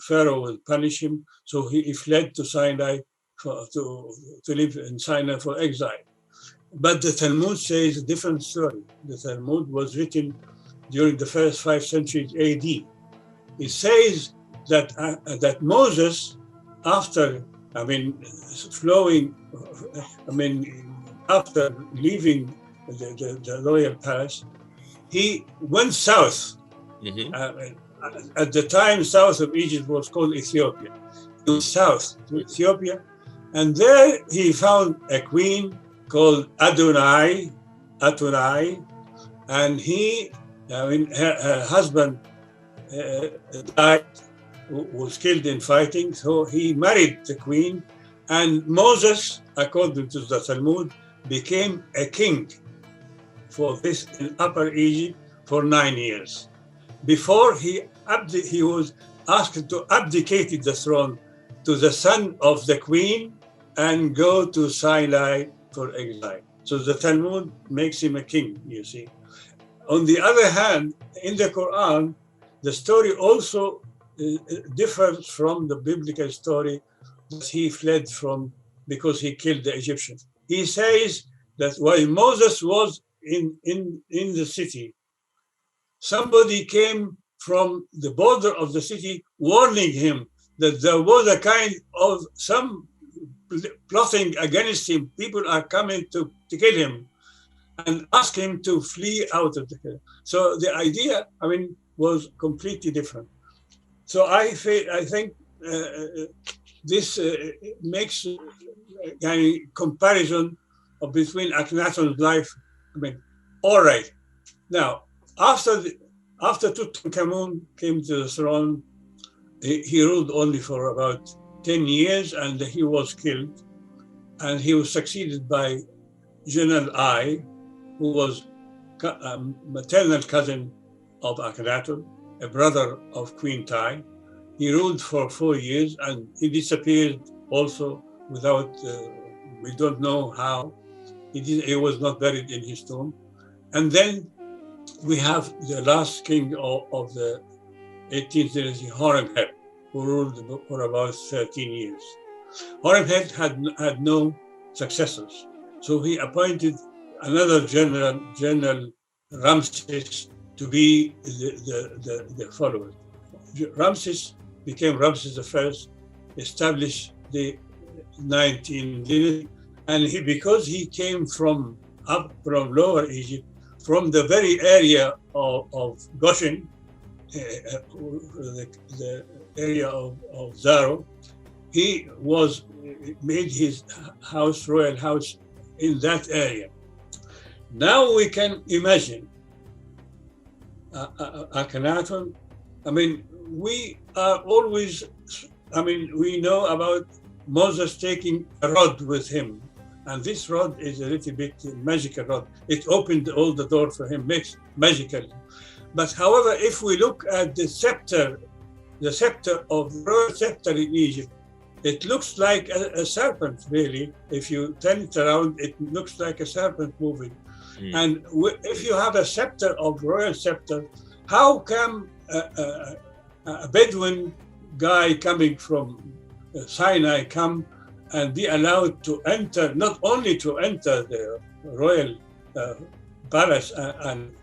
Pharaoh will punish him, so he fled to Sinai to live in Sinai for exile. But the Talmud says a different story. The Talmud was written during the first 5 centuries AD. It says that Moses, after after leaving the royal palace, he went south. Mm-hmm. At the time, south of Egypt was called Ethiopia. He went south to Ethiopia, and there he found a queen called Adonai, and her husband died, was killed in fighting, so he married the queen, and Moses, according to the Talmud, became a king for this in Upper Egypt for 9 years. Before he was asked to abdicate the throne to the son of the queen and go to Sinai for exile. So the Talmud makes him a king, you see. On the other hand, in the Quran, the story also differs from the biblical story that he fled from because he killed the Egyptians. He says that while Moses was in the city, somebody came from the border of the city warning him that there was a kind of some plotting against him. People are coming to kill him, and ask him to flee out of the hill. So the idea, was completely different. So I think this makes a comparison between Akhenaten's life. All right. Now, after Tutankhamun came to the throne, he ruled only for about 10 years, and he was killed. And he was succeeded by General Ai, who was a maternal cousin of Akhenaten, a brother of Queen Tai. He ruled for 4 years, and he disappeared also without, we don't know how. He was not buried in his tomb. And then we have the last king of the 18th dynasty, Horemheb, who ruled for about 13 years. Horemheb had no successors. So he appointed another General Ramses, to be the follower. Ramses became Ramses I, established the 19 dynasty, and because he came from Lower Egypt, from the very area of Goshen, the area of Zaro, he made his royal house in that area. Now we can imagine Akhenaten. I mean, we know about Moses taking a rod with him, and this rod is a little bit magical rod. It opened all the door for him, makes magical. But however, if we look at the scepter of the royal scepter in Egypt, it looks like a serpent, really. If you turn it around, it looks like a serpent moving. And if you have a scepter of royal scepter, how come a Bedouin guy coming from Sinai come and be allowed to enter, not only to enter the royal palace and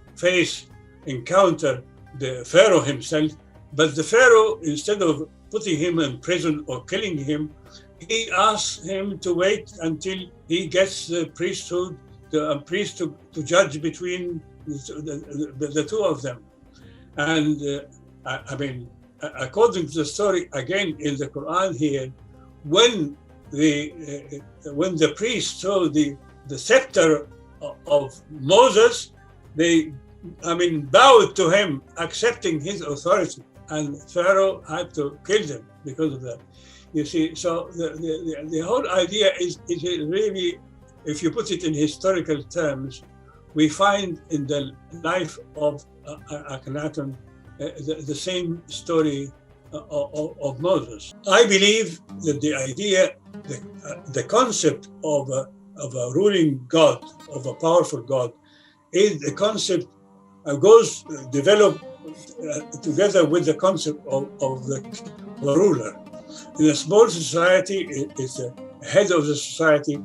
encounter the Pharaoh himself, but the Pharaoh, instead of putting him in prison or killing him, he asks him to wait until he gets the priesthood, the priest to judge between the two of them. And according to the story, again in the Quran here, when the priest saw the scepter of Moses, they bowed to him, accepting his authority, and Pharaoh had to kill them because of that. You see, so the whole idea is really, if you put it in historical terms, we find in the life of Akhenaten the same story of Moses. I believe that the idea, the concept of a ruling God, of a powerful God, is the concept developed together with the concept of the ruler. In a small society, it's the head of the society,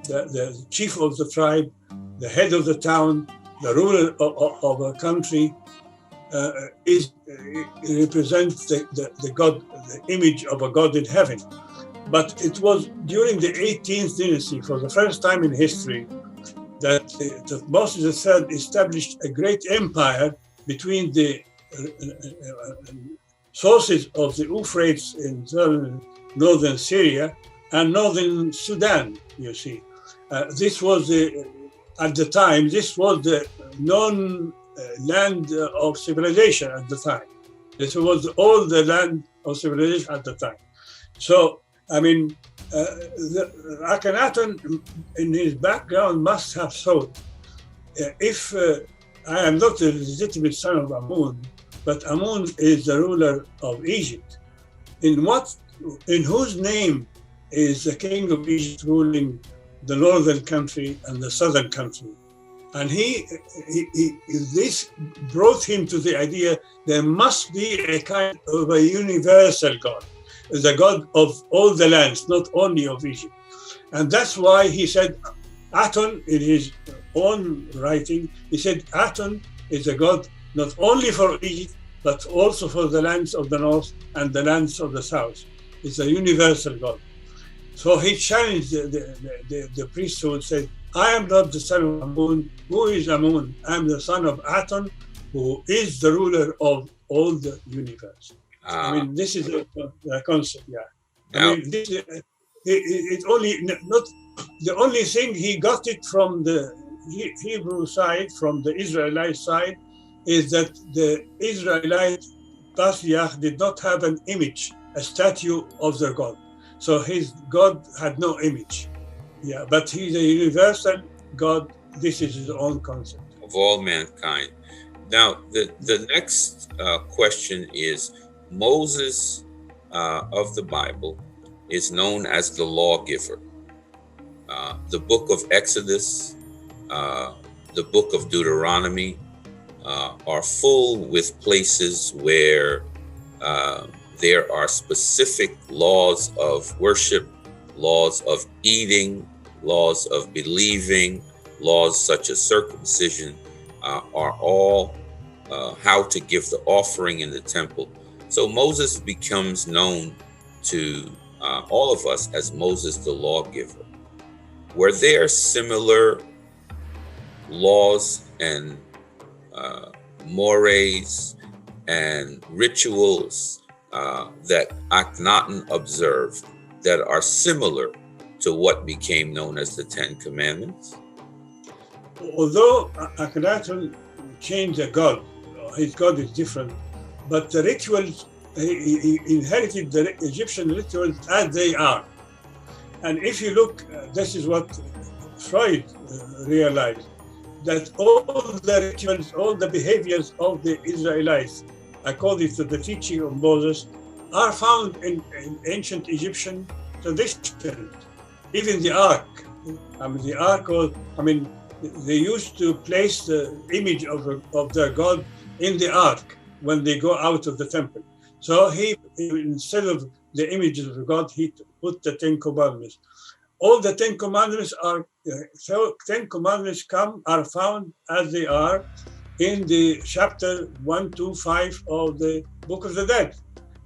the chief of the tribe, the head of the town, the ruler of a country, represents the God, the image of a God in heaven. But it was during the 18th dynasty, for the first time in history, that Moses III established a great empire between the sources of the Euphrates in northern Syria and northern Sudan, you see. This was at the time, this was the known land of civilization at the time. This was all the land of civilization at the time. So, Akhenaten, in his background, must have thought, if I am not the legitimate son of Amun, but Amun is the ruler of Egypt, in whose name is the king of Egypt ruling the northern country and the southern country? And this brought him to the idea there must be a kind of a universal God, the God of all the lands, not only of Egypt. And that's why he said, Aton, in his own writing, he said, Aton is a God not only for Egypt, but also for the lands of the north and the lands of the south. It's a universal God. So he challenged the priesthood, said, I am not the son of Amun. Who is Amun? I am the son of Aton, who is the ruler of all the universe. This is the concept, yeah. It only, not the only thing he got it from the Hebrew side, from the Israelite side, is that the Israelite Patriarchs did not have an image, a statue of their God. So his God had no image. Yeah, but he's a universal God. This is his own concept. Of all mankind. Now, the next question is, Moses of the Bible is known as the lawgiver. The book of Exodus, the book of Deuteronomy are full with places where there are specific laws of worship, laws of eating, laws of believing, laws such as circumcision, are all how to give the offering in the temple. So Moses becomes known to all of us as Moses the lawgiver. Were there similar laws and mores and rituals that Akhenaten observed that are similar to what became known as the Ten Commandments? Although Akhenaten changed the god, his god is different, but the rituals, he inherited the Egyptian rituals as they are. And if you look, this is what Freud realized, that all the rituals, all the behaviors of the Israelites, according to the teaching of Moses, are found in ancient Egyptian tradition. Even the ark, the ark was, they used to place the image of their God in the ark when they go out of the temple. So he, instead of the images of God, he put the Ten Commandments. All the Ten Commandments are found as they are in the chapter 1 to 5 of the Book of the Dead.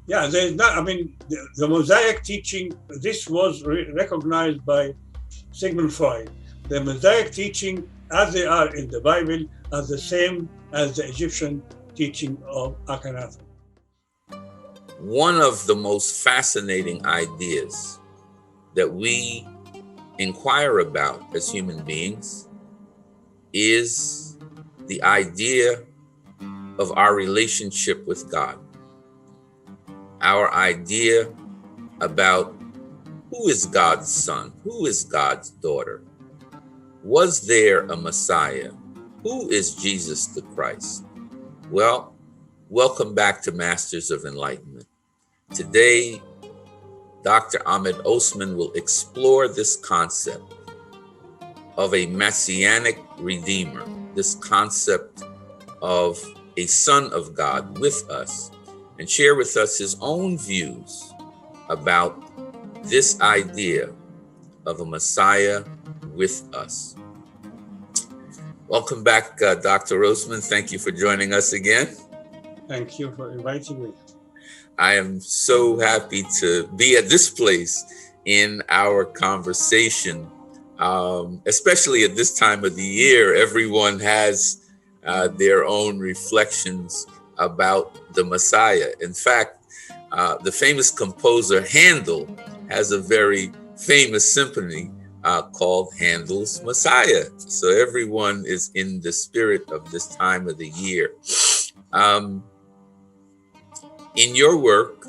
Yeah, there's not. The Mosaic teaching. This was recognized by Sigmund Freud. The Mosaic teaching, as they are in the Bible, are the same as the Egyptian teaching of Akhenaten. One of the most fascinating ideas that we inquire about as human beings is the idea of our relationship with God. Our idea about who is God's son, who is God's daughter. Was there a Messiah? Who is Jesus the Christ? Well, welcome back to Masters of Enlightenment. Today, Dr. Ahmed Osman will explore this concept of a messianic redeemer, this concept of a son of God with us, and share with us his own views about this idea of a Messiah with us. Welcome back, Dr. Osman. Thank you for joining us again. Thank you for inviting me. I am so happy to be at this place in our conversation, especially at this time of the year. Everyone has their own reflections about the Messiah. In fact, the famous composer Handel has a very famous symphony called Handel's Messiah. So everyone is in the spirit of this time of the year. In your work,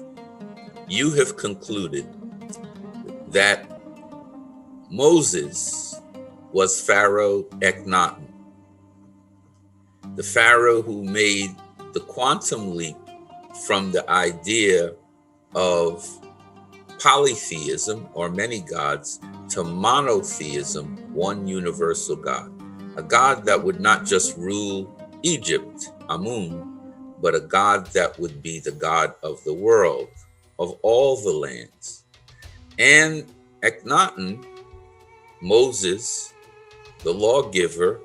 you have concluded that Moses was Pharaoh Akhenaten, the Pharaoh who made the quantum leap from the idea of polytheism, or many gods, to monotheism, one universal God, a God that would not just rule Egypt, Amun, but a God that would be the God of the world, of all the lands. And Akhenaten, Moses, the lawgiver,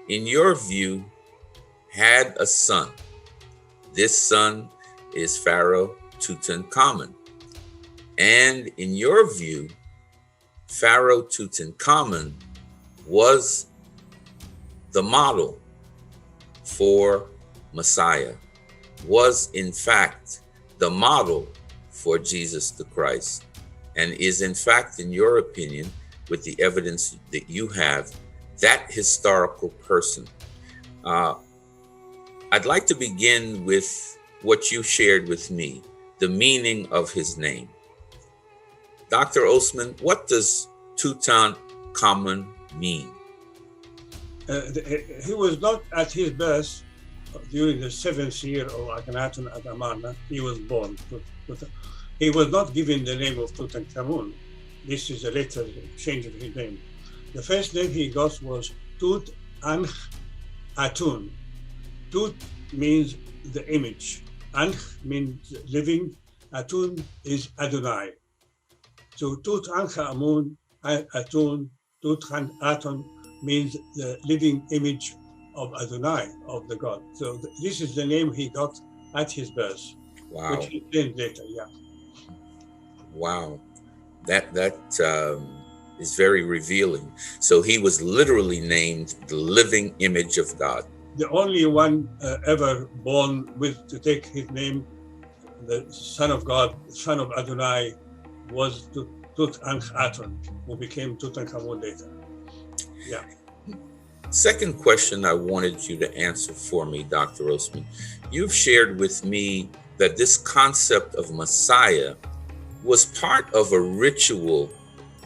in your view, had a son. This son is Pharaoh Tutankhamun. And in your view, Pharaoh Tutankhamun was the model for Messiah, was in fact the model for Jesus the Christ, and is in fact, in your opinion, with the evidence that you have, that historical person. I'd like to begin with what you shared with me, the meaning of his name. Dr. Osman, what does Tutankhamun mean? He was not at his best during the 7th year of Akhenaten at Amarna. He was born. He was not given the name of Tutankhamun. This is a later change of his name. The first name he got was Tutankhatun. Tut means the image. Ankh means living. Atun is Adonai. So Tutankhamun, Atun, Tutankhamun means the living image of Adonai, of the God. So this is the name he got at his birth, Wow. which he named later. Yeah. Wow. That is very revealing. So he was literally named the living image of God. The only one ever born to take his name, the Son of God, Son of Adonai, was Tutankhamun, who became Tutankhamun later. Yeah. Second question I wanted you to answer for me, Dr. Osman. You've shared with me that this concept of Messiah was part of a ritual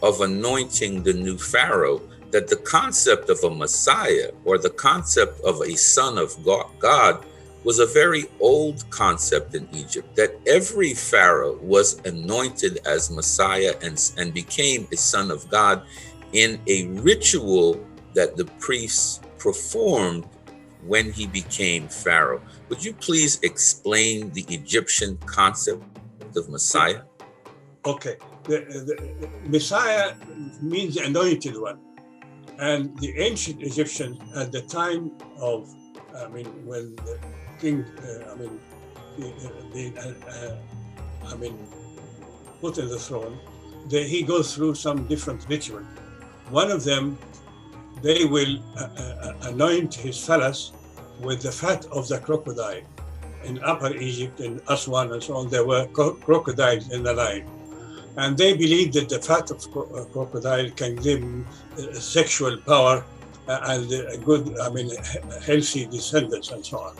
of anointing the new Pharaoh, that the concept of a Messiah or the concept of a son of God was a very old concept in Egypt, that every Pharaoh was anointed as Messiah and became a son of God in a ritual that the priests performed when he became Pharaoh. Would you please explain the Egyptian concept of Messiah? Okay. The Messiah means the anointed one. And the ancient Egyptians at the time of, when the king, put in the throne, he goes through some different rituals. One of them, they will anoint his phallus with the fat of the crocodile. In Upper Egypt, in Aswan and so on, there were crocodiles in the Nile. And they believed that the fat of crocodile can give sexual power and good, healthy descendants and so on.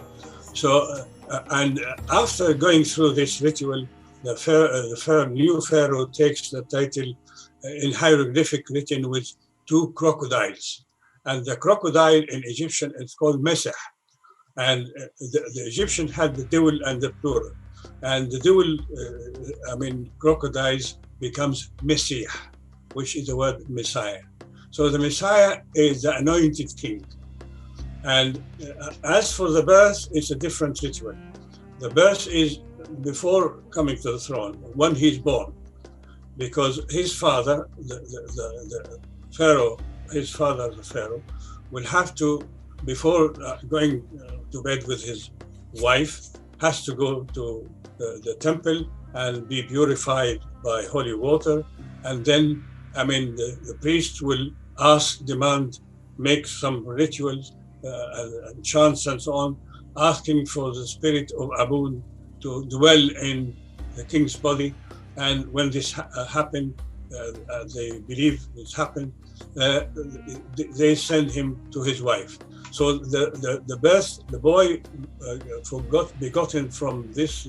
So, and after going through this ritual, the new pharaoh takes the title in hieroglyphic written with two crocodiles. And the crocodile in Egyptian is called Meseh. And the Egyptian had the dual and the plural. And the dual, crocodiles becomes Messiah, which is the word Messiah. So the Messiah is the anointed king. And as for the birth, it's a different ritual. The birth is before coming to the throne, when he's born, because his father, the Pharaoh, his father, the Pharaoh, will have to, before going to bed with his wife, has to go to the temple and be purified by holy water. And then, the priest will make some rituals and chants and so on, asking for the spirit of Abun to dwell in the king's body. And when this happened, they believe this happened, they send him to his wife. So the birth, the boy begotten from this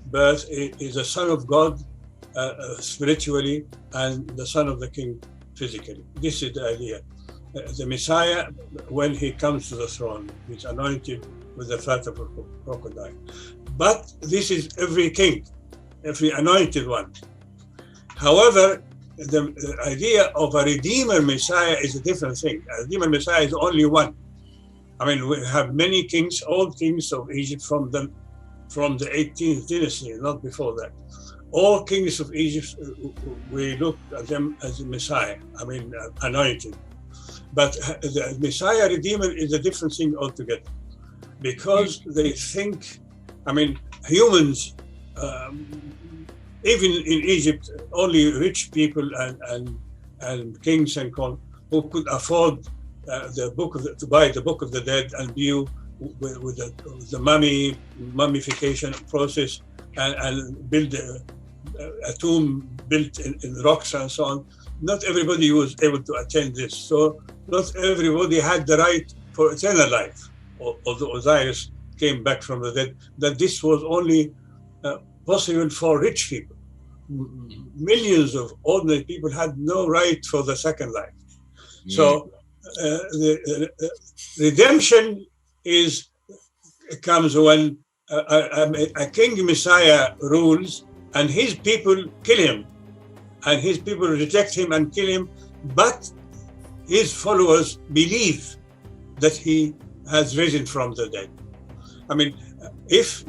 birth is a son of God spiritually and the son of the king physically. This is the idea. The Messiah, when he comes to the throne, is anointed with the fat of a crocodile. But this is every king, every anointed one. However, the idea of a Redeemer Messiah is a different thing. A Redeemer Messiah is only one. We have many kings, old kings of Egypt from the 18th dynasty, not before that. All kings of Egypt, we look at them as a Messiah, anointed. But the Messiah Redeemer is a different thing altogether, because they think, humans, even in Egypt, only rich people and kings and who could afford to buy the Book of the Dead and view with the mummification process and build a tomb built in rocks and so on. Not everybody was able to attend this. So not everybody had the right for eternal life, although Osiris came back from the dead, that this was only possible for rich people. Millions of ordinary people had no right for the second life. So the redemption comes when a king Messiah rules and his people kill him, and his people reject him and kill him, but his followers believe that he has risen from the dead. This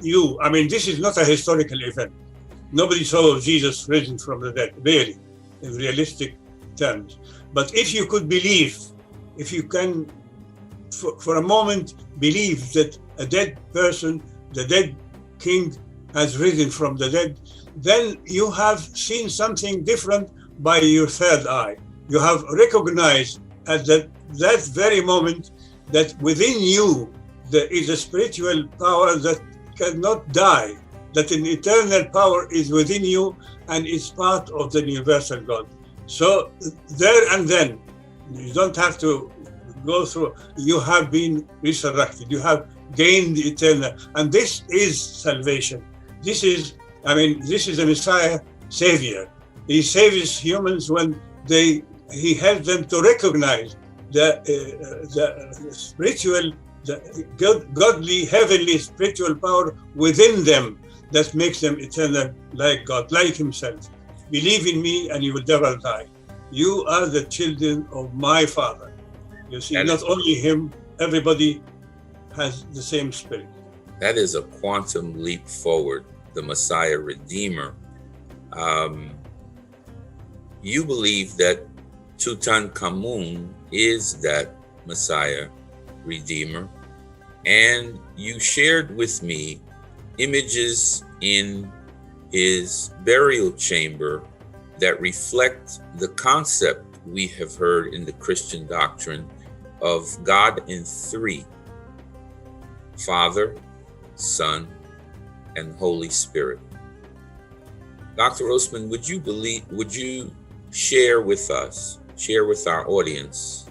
is not a historical event. Nobody saw Jesus risen from the dead, really, in realistic terms. But if you could believe, if you can for a moment believe that a dead person, the dead king, has risen from the dead, then you have seen something different by your third eye. You have recognized at that very moment that within you there is a spiritual power that cannot die, that an eternal power is within you and is part of the universal God. So there and then, you don't have to go through, you have been resurrected, you have gained the eternal, and this is salvation. This is a Messiah Savior. He saves humans when he helps them to recognize the spiritual, the godly, heavenly spiritual power within them that makes them eternal like God, like himself. Believe in me and you will never die. You are the children of my Father. You see, not only him, everybody has the same spirit. That is a quantum leap forward, the Messiah Redeemer. You believe that Tutankhamun is that Messiah Redeemer, and you shared with me images in his burial chamber that reflect the concept we have heard in the Christian doctrine of God in three: Father, Son, and Holy Spirit. Dr. Osman, would you share with us, share with our audience,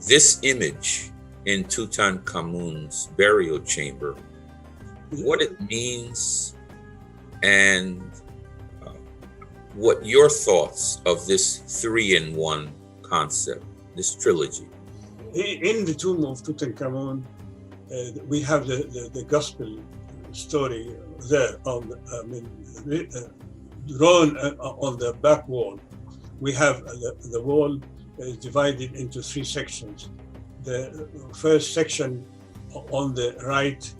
this image in Tutankhamun's burial chamber, what it means, and what your thoughts of this 3-in-1 concept, this trilogy? In the tomb of Tutankhamun, we have the gospel story there drawn on the back wall. We have the wall divided into 3 sections. The first section on the right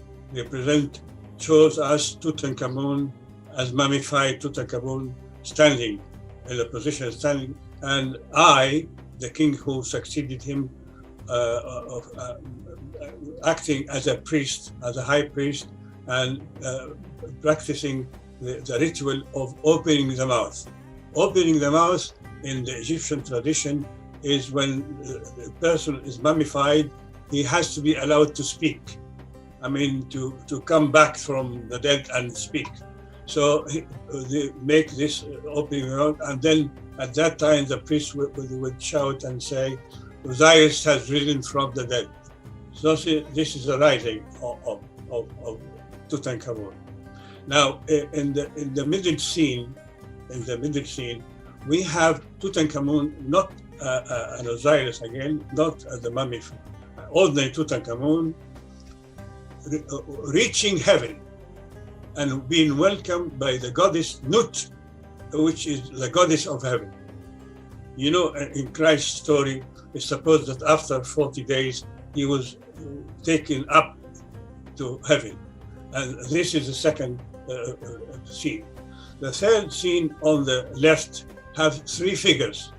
shows us Tutankhamun as mummified Tutankhamun standing in the position standing, and I, the king who succeeded him, acting as a priest, as a high priest, and practicing the ritual of opening the mouth. Opening the mouth in the Egyptian tradition is when the person is mummified, he has to be allowed to speak. To come back from the dead and speak. So they make this opening mouth, and then at that time the priest would shout and say, Osiris has risen from the dead. So this is the rising of Tutankhamun. Now, in the middle scene, we have Tutankhamun, not an Osiris again, not the mummy, ordinary Tutankhamun, reaching heaven and being welcomed by the goddess Nut, which is the goddess of heaven. You know, in Christ's story, it's supposed that after 40 days, he was taken up to heaven. And this is the second scene. The third scene on the left have 3 figures.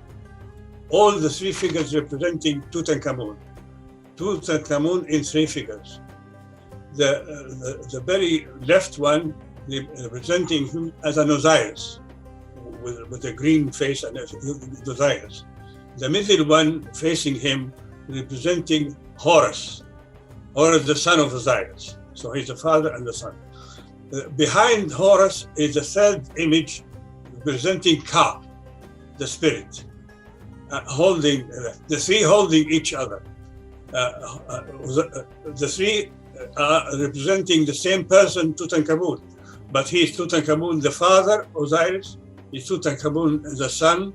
All the 3 figures representing Tutankhamun. Tutankhamun in 3 figures. The very left one representing him as an Osiris, with a green face and Osiris. The middle one facing him representing Horus, the son of Osiris. So he's the father and the son. Behind Horus is the third image representing Ka, the spirit, holding the 3 holding each other. The 3 are representing the same person, Tutankhamun, but he is Tutankhamun the father, Osiris. He's Tutankhamun the son,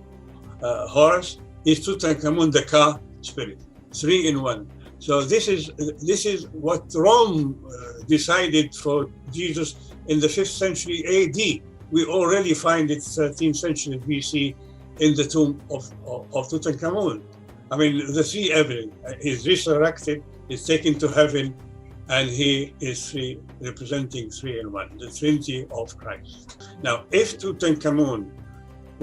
Horus. He's Tutankhamun the Ka, spirit. 3 in 1. So this is what Rome decided for Jesus in the 5th century AD. We already find it 13th century BC in the tomb of Tutankhamun. The 3 everything. He's resurrected, he's taken to heaven, and he is representing 3 in 1, the Trinity of Christ. Now, if Tutankhamun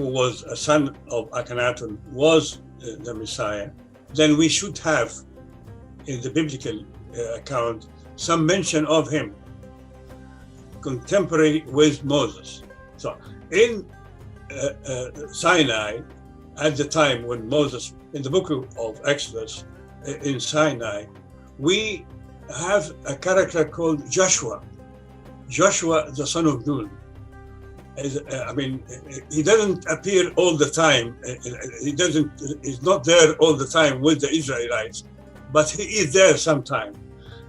who was a son of Akhenaten, was the Messiah, then we should have, in the biblical account, some mention of him, contemporary with Moses. So in Sinai, at the time when Moses, in the book of Exodus, in Sinai, we have a character called Joshua, the son of Nun. He doesn't appear all the time. He's not there all the time with the Israelites, but he is there sometime.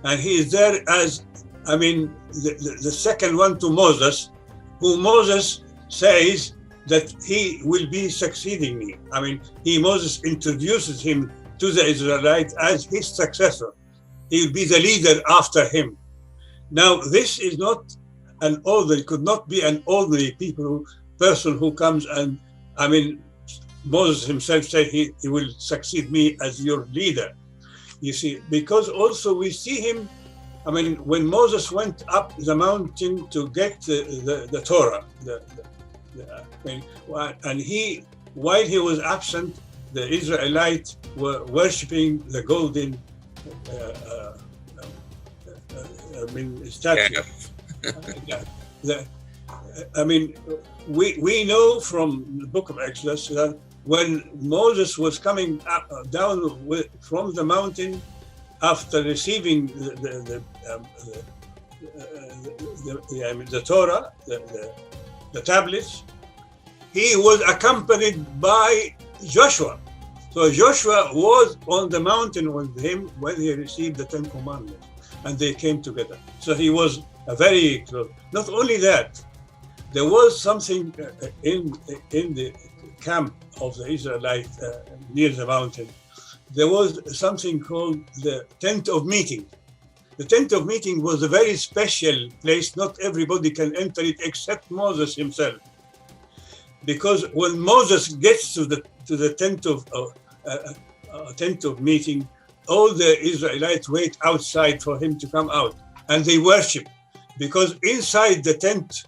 And he is there as, the second one to Moses, who Moses says that he will be succeeding me. Moses introduces him to the Israelites as his successor. He will be the leader after him. Now, this is not could not be an ordinary person who comes and, Moses himself said he will succeed me as your leader. You see, because also we see him, when Moses went up the mountain to get the Torah, and while he was absent, the Israelites were worshiping the golden statue. We know from the book of Exodus that when Moses was coming down from the mountain after receiving the Torah, the tablets, he was accompanied by Joshua. So Joshua was on the mountain with him when he received the 10 Commandments, and they came together. So he was very close. Not only that, there was something in the camp of the Israelites near the mountain. There was something called the tent of meeting. The tent of meeting was a very special place. Not everybody can enter it except Moses himself. Because when Moses gets to the tent of meeting, all the Israelites wait outside for him to come out, and they worship. Because inside the tent,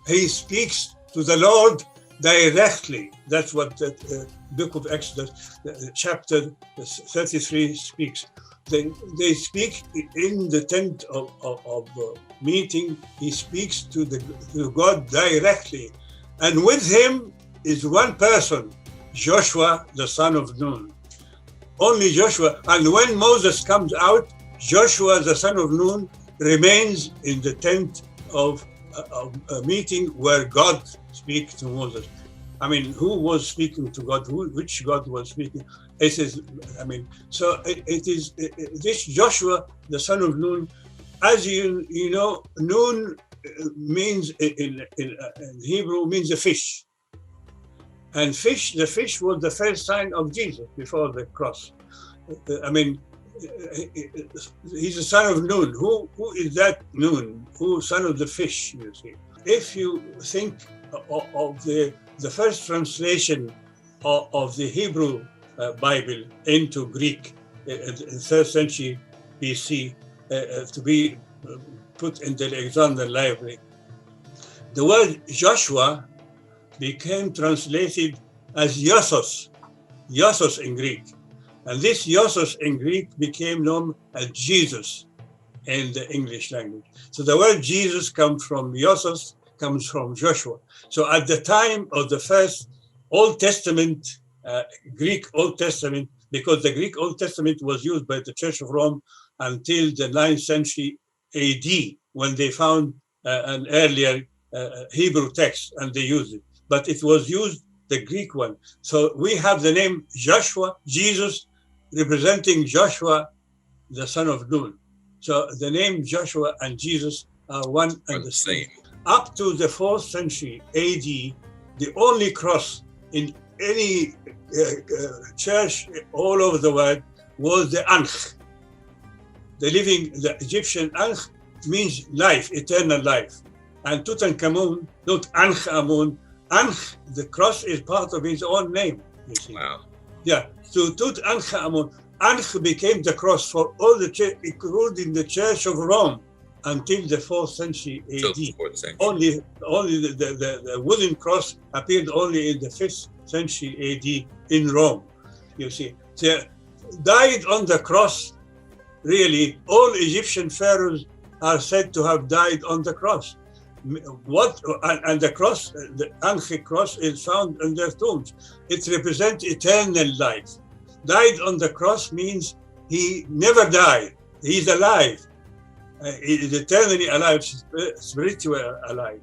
he speaks to the Lord directly. That's what the book of Exodus, chapter 33 speaks. They speak in the tent of meeting. He speaks to God directly. And with him is one person, Joshua, the son of Nun. Only Joshua. And when Moses comes out, Joshua, the son of Nun, remains in the tent of a meeting where God speaks to Moses. Who was speaking to God? Which God was speaking? It is. It is this Joshua, the son of Nun. As you know, Nun means in Hebrew means a fish, and the fish was the first sign of Jesus before the cross. He's the son of Nun. Who is that Nun? Who son of the fish? You see, if you think of the first translation of the Hebrew Bible into Greek in the 3rd century BC to be put in the Alexander Library, the word Joshua became translated as Iossos in Greek. And this Iossos in Greek became known as Jesus in the English language. So the word Jesus comes from Iossos, comes from Joshua. So at the time of the first Old Testament, Greek Old Testament, because the Greek Old Testament was used by the Church of Rome until the 9th century AD, when they found an earlier Hebrew text and they used it. But it was used, the Greek one. So we have the name Joshua, Jesus, representing Joshua, the son of Nun. So the name Joshua and Jesus are one and the same. Up to the 4th century AD, the only cross in any church all over the world was the Ankh. The Egyptian Ankh means life, eternal life. And Tutankhamun, not Ankh-Amun, Ankh, the cross is part of his own name, you see. Wow. Yeah, so Tutankhamun, Ankh became the cross for all the church, including the Church of Rome. until the 4th century Till AD. the 4th century. Only the wooden cross appeared only in the 5th century AD in Rome. You see, they died on the cross. Really, all Egyptian pharaohs are said to have died on the cross. And the cross, the Ankh cross, is found in their tombs. It represents eternal life. Died on the cross means he never died. He's alive. He is eternally alive, spiritually alive.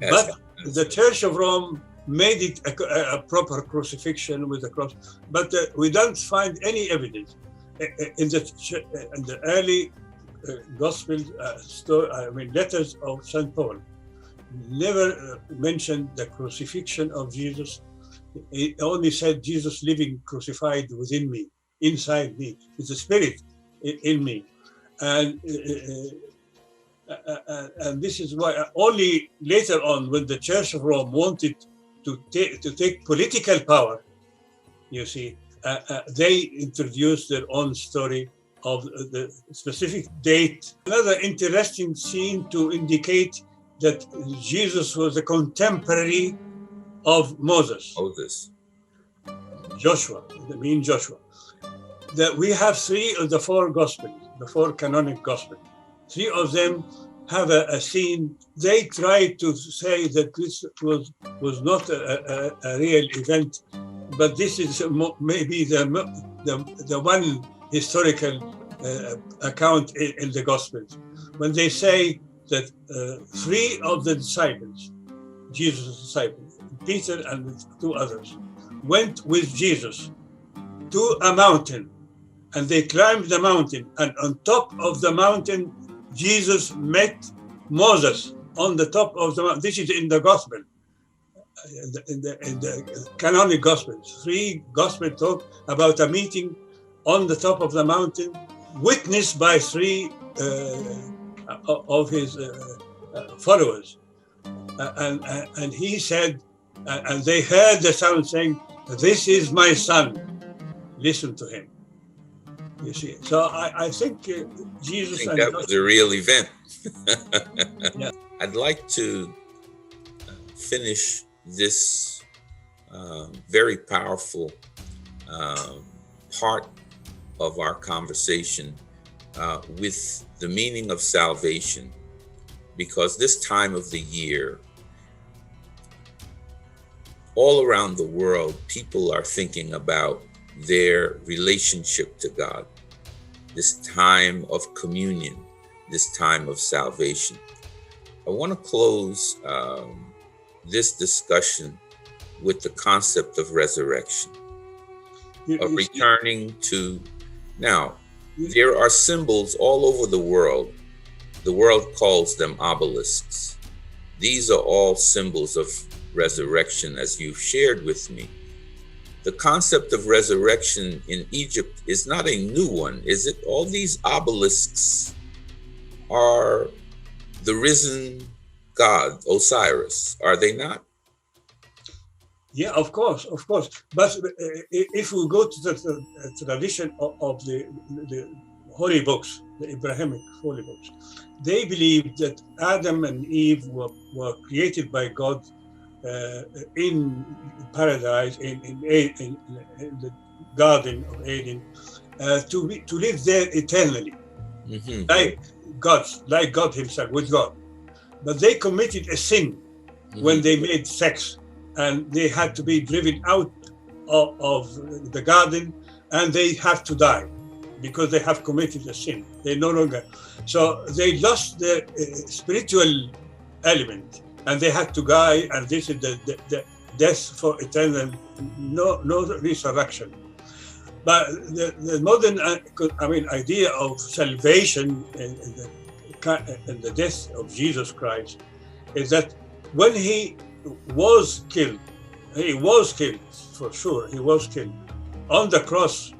Yes. But the Church of Rome made it a proper crucifixion with the cross. But we don't find any evidence in the early gospel letters of St. Paul. Never mentioned the crucifixion of Jesus. He only said Jesus living crucified within me, inside me, with the Spirit in me. And this is why only later on, when the Church of Rome wanted to take political power, you see, they introduced their own story of the specific date. Another interesting scene to indicate that Jesus was a contemporary of Moses. Joshua, the mean Joshua. That we have 3 of the 4 Gospels, the 4 canonic Gospels. 3 of them have a scene. They tried to say that this was not a real event, but this is maybe the one historical account in the Gospels. When they say that 3 of the disciples, Jesus' disciples, Peter and 2 others, went with Jesus to a mountain, and they climbed the mountain, and on top of the mountain, Jesus met Moses on the top of the mountain. This is in the Gospel, in the canonic Gospels. 3 Gospels talk about a meeting on the top of the mountain, witnessed by 3 of his followers. And he said, and they heard the sound saying, "This is my son, listen to him." You see, so I think Jesus. I think that was a real event. Yeah. I'd like to finish this very powerful part of our conversation with the meaning of salvation, because this time of the year, all around the world, people are thinking about their relationship to God, this time of communion, this time of salvation. I want to close this discussion with the concept of resurrection, of returning to. Now, there are symbols all over the world. The world calls them obelisks. These are all symbols of resurrection, as you've shared with me. The concept of resurrection in Egypt is not a new one, is it? All these obelisks are the risen god, Osiris, are they not? Yeah, of course. But if we go to the tradition of the holy books, the Abrahamic holy books, they believe that Adam and Eve were created by God in paradise, in the Garden of Eden, to live there eternally, like God Himself, with God. But they committed a sin when they made sex, and they had to be driven out of the garden, and they have to die because they have committed a sin. They no longer. So they lost their spiritual element, and they had to die, and this is the death for eternal, no resurrection. But the modern idea of salvation in the death of Jesus Christ is that when he was killed for sure, he was killed on the cross.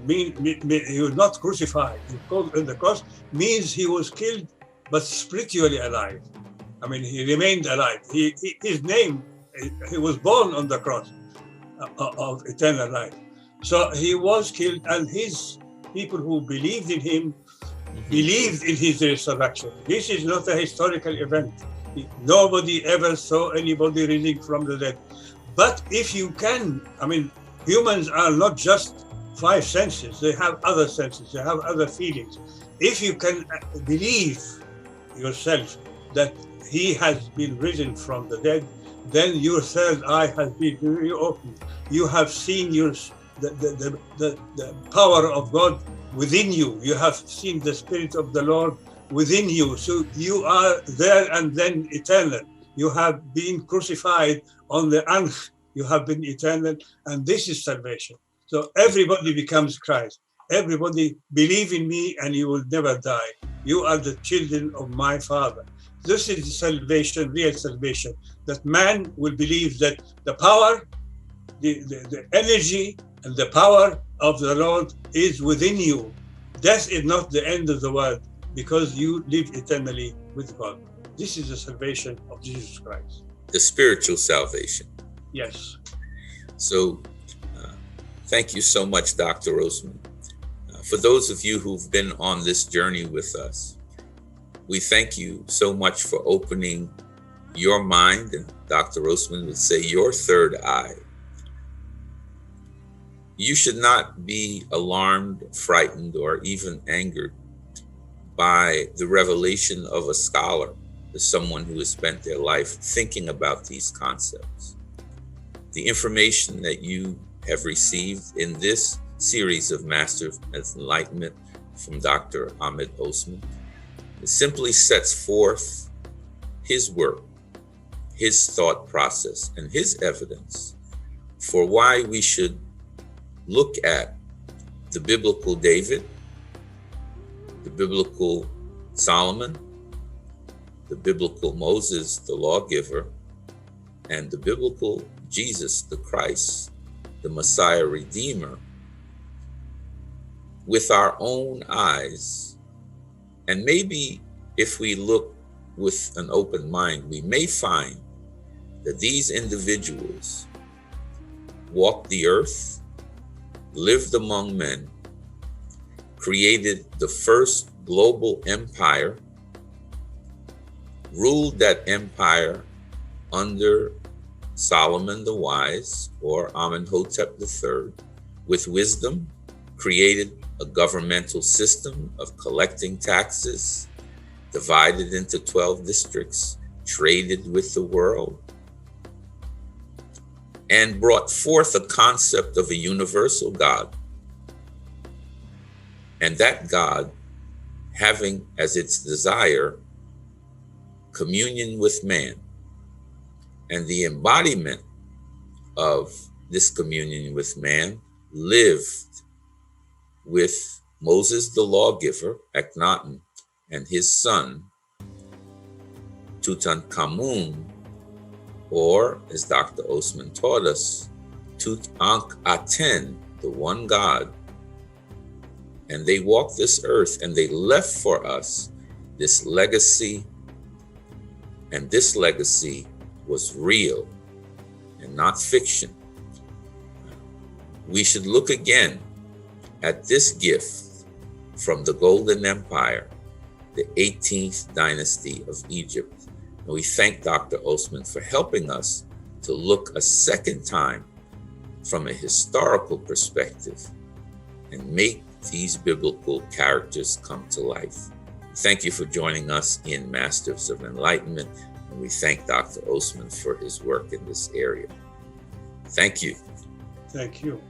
He was not crucified. He called on the cross means he was killed, but spiritually alive. I mean, he remained alive. His name, he was born on the cross of eternal life. So he was killed, and his people who believed in him believed in his resurrection. This is not a historical event. Nobody ever saw anybody rising from the dead. But if you can, humans are not just five senses. They have other senses. They have other feelings. If you can believe yourself that he has been risen from the dead, then your third eye has been reopened. You have seen the power of God within you. You have seen the Spirit of the Lord within you. So you are there and then eternal. You have been crucified on the Anch. You have been eternal, and this is salvation. So everybody becomes Christ. Everybody believe in me and you will never die. You are the children of my Father. This is salvation, real salvation, that man will believe that the power, the energy and the power of the Lord is within you. Death is not the end of the world because you live eternally with God. This is the salvation of Jesus Christ. The spiritual salvation. Yes. So thank you so much, Dr. Osman. For those of you who've been on this journey with us, we thank you so much for opening your mind, and Dr. Osman would say your third eye. You should not be alarmed, frightened, or even angered by the revelation of a scholar, as someone who has spent their life thinking about these concepts. The information that you have received in this series of Master of Enlightenment from Dr. Ahmed Osman, it simply sets forth his work, his thought process, and his evidence for why we should look at the biblical David, the biblical Solomon, the biblical Moses, the lawgiver, and the biblical Jesus, the Christ, the Messiah Redeemer, with our own eyes. And maybe if we look with an open mind, we may find that these individuals walked the earth, lived among men, created the first global empire, ruled that empire under Solomon the Wise, or Amenhotep III, with wisdom, created a governmental system of collecting taxes, divided into 12 districts, traded with the world, and brought forth a concept of a universal God. And that God, having as its desire communion with man, and the embodiment of this communion with man, lived with Moses the lawgiver, Akhenaten, and his son, Tutankhamun, or as Dr. Osman taught us, Tutankhaten, the one God. And they walked this earth and they left for us this legacy, and this legacy was real and not fiction. We should look again at this gift from the Golden Empire, the 18th dynasty of Egypt. And we thank Dr. Osman for helping us to look a second time from a historical perspective and make these biblical characters come to life. Thank you for joining us in Masters of Enlightenment, and we thank Dr. Osman for his work in this area. Thank you. Thank you.